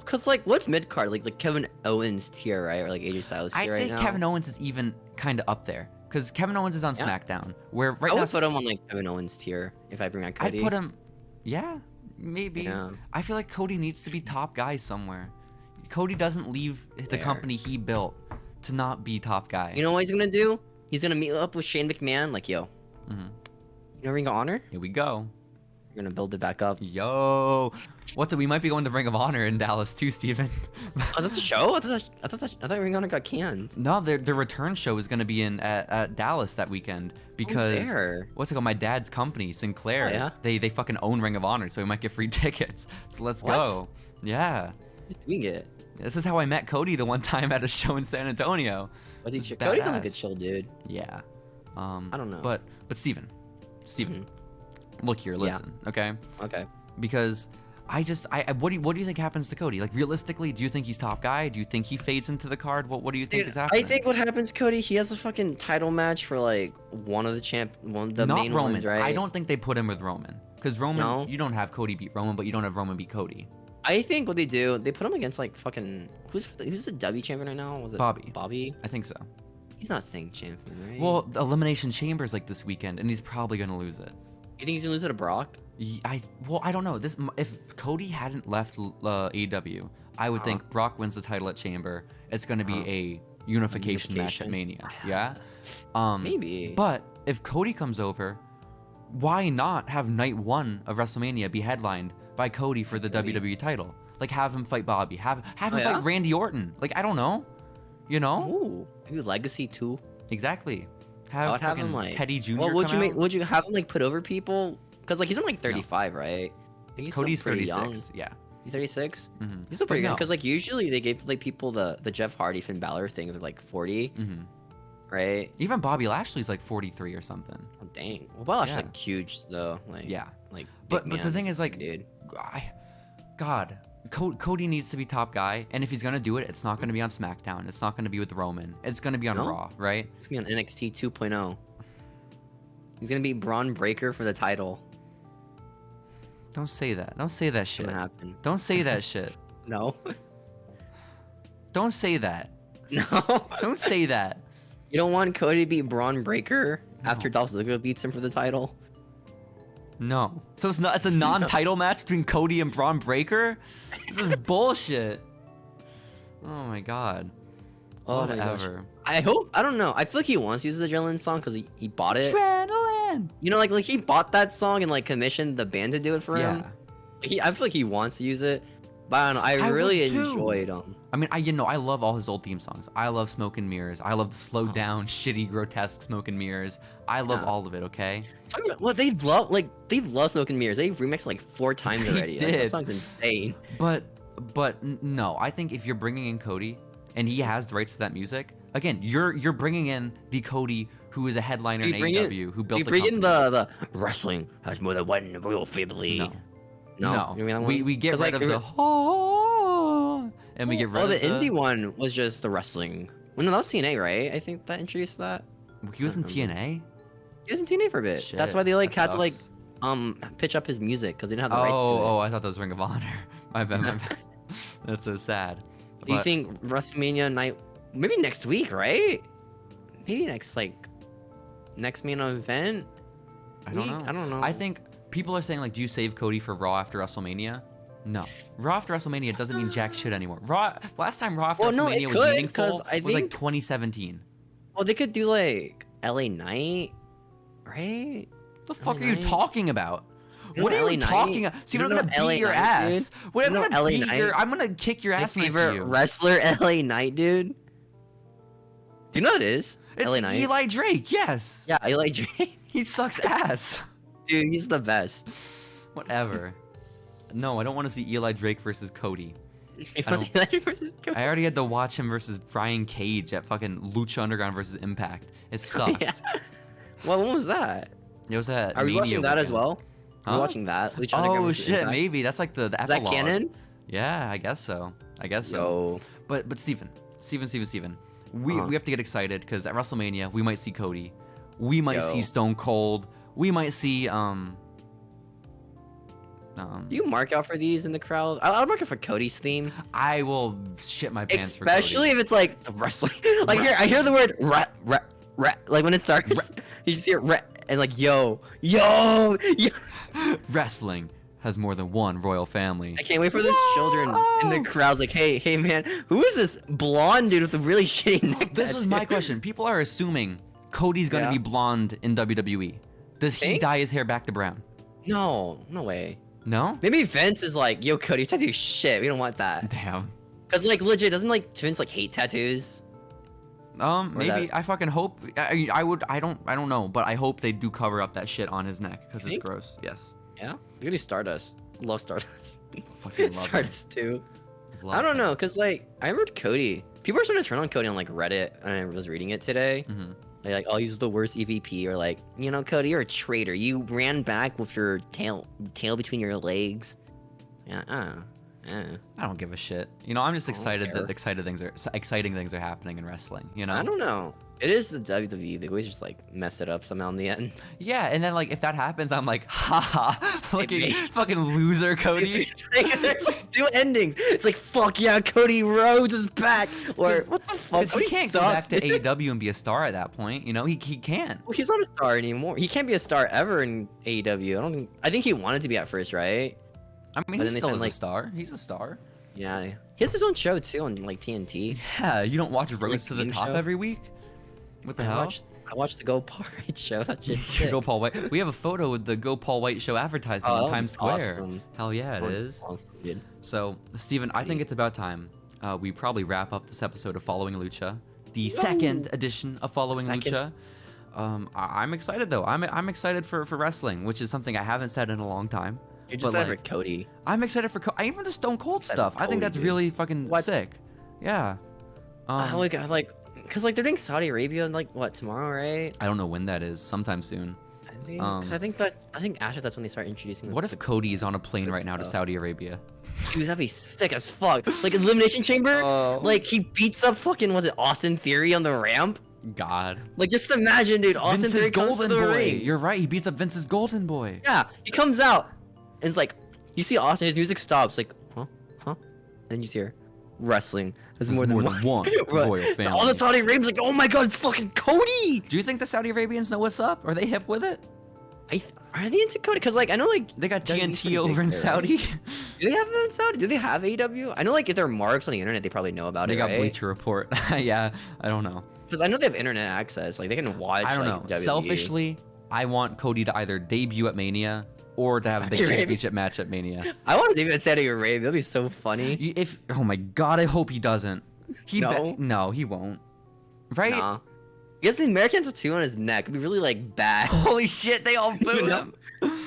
Cause like, what's mid card? Like Kevin Owens tier, right? Or like AJ Styles tier I'd right say now? Kevin Owens is even kind of up there because Kevin Owens is on Yeah. SmackDown, where right I now would put him on like Kevin Owens tier if I bring back Cody. I'd put him, yeah, maybe. Yeah. I feel like Cody needs to be top guy somewhere. Cody doesn't leave the Fair. company he built to not be top guy. You know what he's gonna do? He's gonna meet up with Shane McMahon. Like, yo, Mhm. you know Ring of Honor? Here we go. You're gonna build it back up. Yo, what's it? We might be going to Ring of Honor in Dallas too, Steven. Oh, is that the show? I thought Ring of Honor got canned. No, their return show is going to be at Dallas that weekend because there? what's it called? My dad's company, Sinclair. Oh, yeah? They fucking own Ring of Honor, so we might get free tickets. So let's What? go. Yeah. He's doing it. This is how I met Cody the one time at a show in San Antonio. Was he? Cody sounds like a Badass. chill dude. Yeah. I don't know. But Steven, look here, listen, okay? Okay. Because I what do you think happens to Cody? Like realistically, do you think he's top guy? Do you think he fades into the card? What do you think Dude, is happening? I think what happens, Cody, he has a fucking title match for like one of the Not main Roman. ones, right? I don't think they put him with Roman because Roman. No? You don't have Cody beat Roman, but you don't have Roman beat Cody. I think what they do, they put him against like fucking who's the W champion right now? Was it Bobby. Bobby? I think so. He's not staying champion, right? Well, the Elimination Chamber's like this weekend, and he's probably gonna lose it. you think he's gonna lose it to Brock? I don't know. If Cody hadn't left AEW, I would think Brock wins the title at Chamber. It's gonna be a unification match at Mania. Yeah. Maybe. But if Cody comes over, why not have night one of WrestleMania be headlined by Cody for the WWE title? Like have him fight Bobby, have him yeah? fight Randy Orton. Like I don't know, you know? Ooh, maybe Legacy too. Exactly. I would have fucking him like Teddy Jr. Well, would come you out. would you have him like put over people? Because like he's in like 35, right? I think he's Cody's still pretty 36. young. Yeah. He's 36. Mhm. He's still pretty But young. no. Because like usually they gave like people the Jeff Hardy, Finn Balor things of like 40, Mhm. right? Even Bobby Lashley's like 43 or something. Oh, dang. Well, Balor's Yeah. like huge though. Like Yeah. Like. But big the man, thing he's is a like, big dude. God, Cody needs to be top guy, and if he's gonna do it, it's not gonna be on SmackDown. It's not gonna be with Roman. It's gonna be on No? Raw, right? He's gonna be on NXT 2.0. He's gonna be Braun Breaker for the title. Don't say that. Don't say that It's shit. gonna happen. Don't say that shit. No. Don't say that. No. Don't say that. You don't want Cody to beat Braun Breaker after Dolph Ziggler beats him for the title? No. So it's not. It's a non-title match between Cody and Braun Breaker. This is bullshit. Oh my god. Oh my gosh. Whatever. I hope. I don't know. I feel like he wants to use the Adrenaline song because he bought it. Adrenaline. You know, like he bought that song and like commissioned the band to do it for him. Yeah. I feel like he wants to use it, but I don't know. I would really too. enjoyed I mean, I love all his old theme songs. I love Smoke and Mirrors. I love the slowed down, shitty, grotesque Smoke and Mirrors. I love Yeah. all of it. Okay. Well, they love Smoke and Mirrors. They've remixed like 4 times They already. Like, did. that song's insane. But no, I think if you're bringing in Cody and he has the rights to that music, again, you're bringing in the Cody who is a headliner in AEW, who built the company. You bring in the wrestling has more than one royal family. No. You mean we get rid of the and we get rid of the indie one was just the wrestling. Well, no, that was TNA, right? I think that introduced that. He was in TNA? He was in TNA for a bit. Shit, that's why they like had to like sucks. pitch up his music because they didn't have the rights to it. Oh, I thought that was Ring of Honor. My bad. That's so sad. Do you think WrestleMania night, maybe next week, right? Maybe next main event. I don't know. I think people are saying like, do you save Cody for Raw after WrestleMania? No. Raw after WrestleMania doesn't mean jack shit anymore. Last time Raw after WrestleMania was meaningful was like 2017. Well, they could do like LA Knight, right? What the fuck are you talking about? What are you talking about? See, I'm gonna beat your ass. I'm gonna kick your ass. My favorite wrestler, LA Knight, dude. Do you know what it is? It's LA Knight. Eli Drake, yes. Yeah, Eli Drake. He sucks ass. Dude, he's the best. Whatever. No, I don't want to see Eli Drake versus Cody. I already had to watch him versus Brian Cage at fucking Lucha Underground versus Impact. It sucked. Yeah. Well, when was that? It was at Are we watching that as well? Huh? Are we watching that? Lucha Underground oh versus shit, Impact? maybe that's like the Is epilogue. that canon? Yeah, I guess so. Yo. But Steven, we have to get excited because at WrestleMania we might see Cody, we might see Stone Cold, we might see Do you mark out for these in the crowd? I'll mark out for Cody's theme. I will shit my pants for Cody. Especially if it's like the wrestling. Like I hear the word rat. Like when it starts, you just hear rat and like yo. Wrestling has more than one royal family. I can't wait for those children in the crowd. Like, hey man, who is this blonde dude with a really shitty neck? This is my question. People are assuming Cody's gonna be blonde in WWE. Does he dye his hair back to brown? No way. No? Maybe Vince is like, yo, Cody, tattoo shit. We don't want that. Damn. Cause like legit, doesn't like Vince like hate tattoos? Maybe. I fucking hope. I don't know, but I hope they do cover up that shit on his neck because it's gross. Yes. Yeah. You do Stardust. Love Stardust. Fucking love Stardust too. I don't know, cause like I remember Cody. People are starting to turn on Cody on like Reddit, and I was reading it today. Mm-hmm. They're like, oh, he's the worst EVP, or like, you know, Cody, you're a traitor. You ran back with your tail between your legs. Yeah. I don't give a shit. You know, I'm just excited that exciting things are happening in wrestling. You know. I don't know. It is the WWE. They always just like mess it up somehow in the end. Yeah, and then like if that happens, I'm like, haha, fucking loser, Cody. There's like 2 endings. It's like, fuck yeah, Cody Rhodes is back. Or what the fuck? He can't go back to AEW and be a star at that point. You know, he can't. Well, he's not a star anymore. He can't be a star ever in AEW. I think he wanted to be at first, right? I mean, he's still a star. He's a star. Yeah. He has his own show too on like TNT. Yeah, you don't watch Rhodes to the Top every week? What the hell? I watched the Go Paul White show. That shit's sick. Go Paul White. We have a photo with the Go Paul White show advertisement on Times Square. Awesome. Hell yeah, it is. Awesome, dude. So, Steven, I think it's about time we probably wrap up this episode of Following Lucha, the second edition of Following Lucha. I'm excited though. I'm excited for wrestling, which is something I haven't said in a long time. You're just excited for Cody. I'm excited for even the Stone Cold stuff. I think that's really fucking sick. Yeah. Cause like they're doing Saudi Arabia like what tomorrow, right? I don't know when that is. Sometime soon. I think after that's when they start introducing. What if Cody is on a plane right now to Saudi Arabia? Dude, that'd be sick as fuck. Like Elimination Chamber, like he beats up fucking Austin Theory on the ramp. God. Like just imagine, dude. Austin Theory comes to the ring. You're right. He beats up Vince's Golden Boy. Yeah, he comes out, and it's like you see Austin. His music stops. Like, huh? Then you hear wrestling. There's more than one royal family. All the Saudi Arabians like, oh my god, it's fucking Cody. Do you think the Saudi Arabians know what's up? Are they hip with it? Are they into Cody? Cause like I know like they got TNT over in Saudi. Right? Do they have them in Saudi? Do they have AEW? I know like if there are marks on the internet, they probably know about it. They got Bleacher Report. Yeah, I don't know. Because I know they have internet access. Like they can watch. I don't know. WWE. Selfishly, I want Cody to either debut at Mania or to have the championship match at Mania. I want to debut at Saudi Arabia. That'd be so funny. Oh my god, I hope he doesn't. No, he won't. Right? Nah. He has the American tattoo on his neck. It'd be really like bad. Holy shit, they all booed him.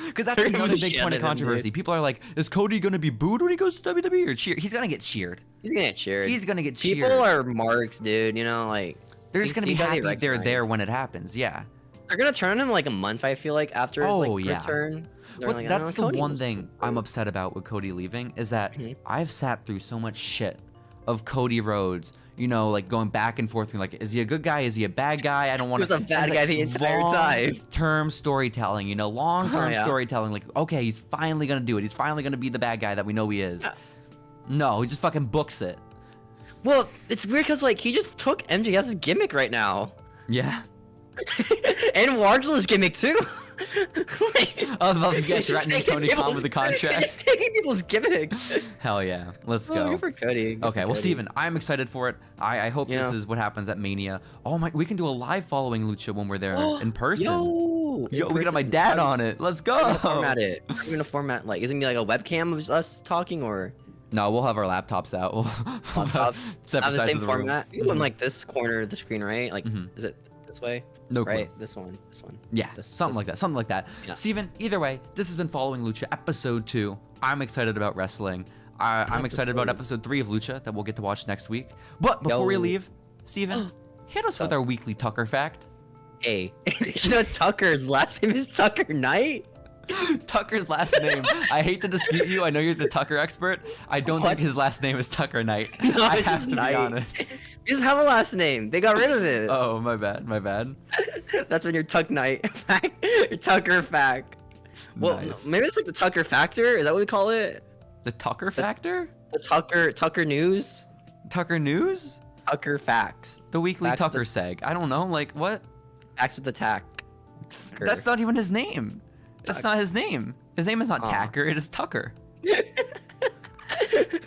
Because that's another big point of controversy. Dude. People are like, is Cody gonna be booed when he goes to WWE or cheered? He's gonna get cheered. He's gonna get cheered. He's gonna get cheered. People are marks, dude. You know, like they're just gonna be see happy they're there when it happens. Yeah. They're gonna turn on him like a month. I feel like after his like return. Well, like, that's the Cody one thing I'm upset about with Cody leaving is that I've sat through so much shit of Cody Rhodes. You know, like going back and forth, being like, is he a good guy? Is he a bad guy? I don't want to. He was a bad guy the entire time. Long-term storytelling, you know, long-term storytelling. Like, okay, he's finally gonna do it. He's finally gonna be the bad guy that we know he is. No, he just fucking books it. Well, it's weird because like he just took MJF's gimmick right now. Yeah. And Wardlow's gimmick too. I love you guys threatening Tony Khan with the contract. He's taking people's gimmicks. Hell yeah, let's go. Good for Cody. Okay, well, Steven, I'm excited for it. I hope this is what happens at Mania. Oh my, we can do a live following Lucha when we're there in person. Yo, we got my dad on it. Let's go. We're gonna format it. We're gonna format like, is it gonna be like a webcam of us talking or? No, we'll have our laptops out. We'll laptops. Have the same format. You want like this corner of the screen, right? Like, is it this way? No clue. Right, this one. Yeah, something like that. Yeah. Steven, either way, this has been Following Lucha, episode 2. I'm excited about wrestling. I'm excited about episode 3 of Lucha that we'll get to watch next week. But before we leave, Steven, hit us with our weekly Tucker fact. Hey, you know Tucker's last name is Tucker Knight? Tucker's last name. I hate to dispute you. I know you're the Tucker expert. I don't think his last name is Tucker Knight. No, I have to be honest. He doesn't have a last name. They got rid of it. Oh, my bad. That's when you're Tuck Knight. Your Tucker fact. Well, maybe it's like the Tucker factor. Is that what we call it? The Tucker factor? The Tucker news? Tucker news? Tucker facts. The weekly Tucker seg. I don't know. Like, what? Facts with the tack. That's not even his name. That's not his name. His name is not Tacker. It is Tucker.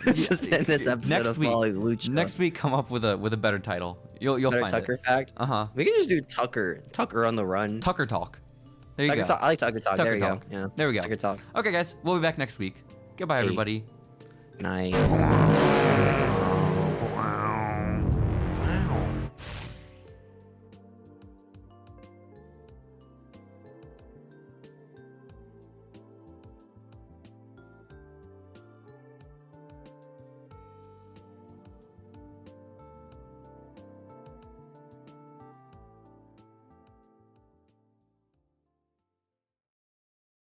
This has been this episode of Following Lucha. Next week, come up with a better title. You'll find Tucker it. fact. We can just do Tucker on the run. Tucker talk. There you go. I like Tucker talk. There you go. Yeah. There we go. Tucker talk. Okay, guys. We'll be back next week. Goodbye, everybody. Night.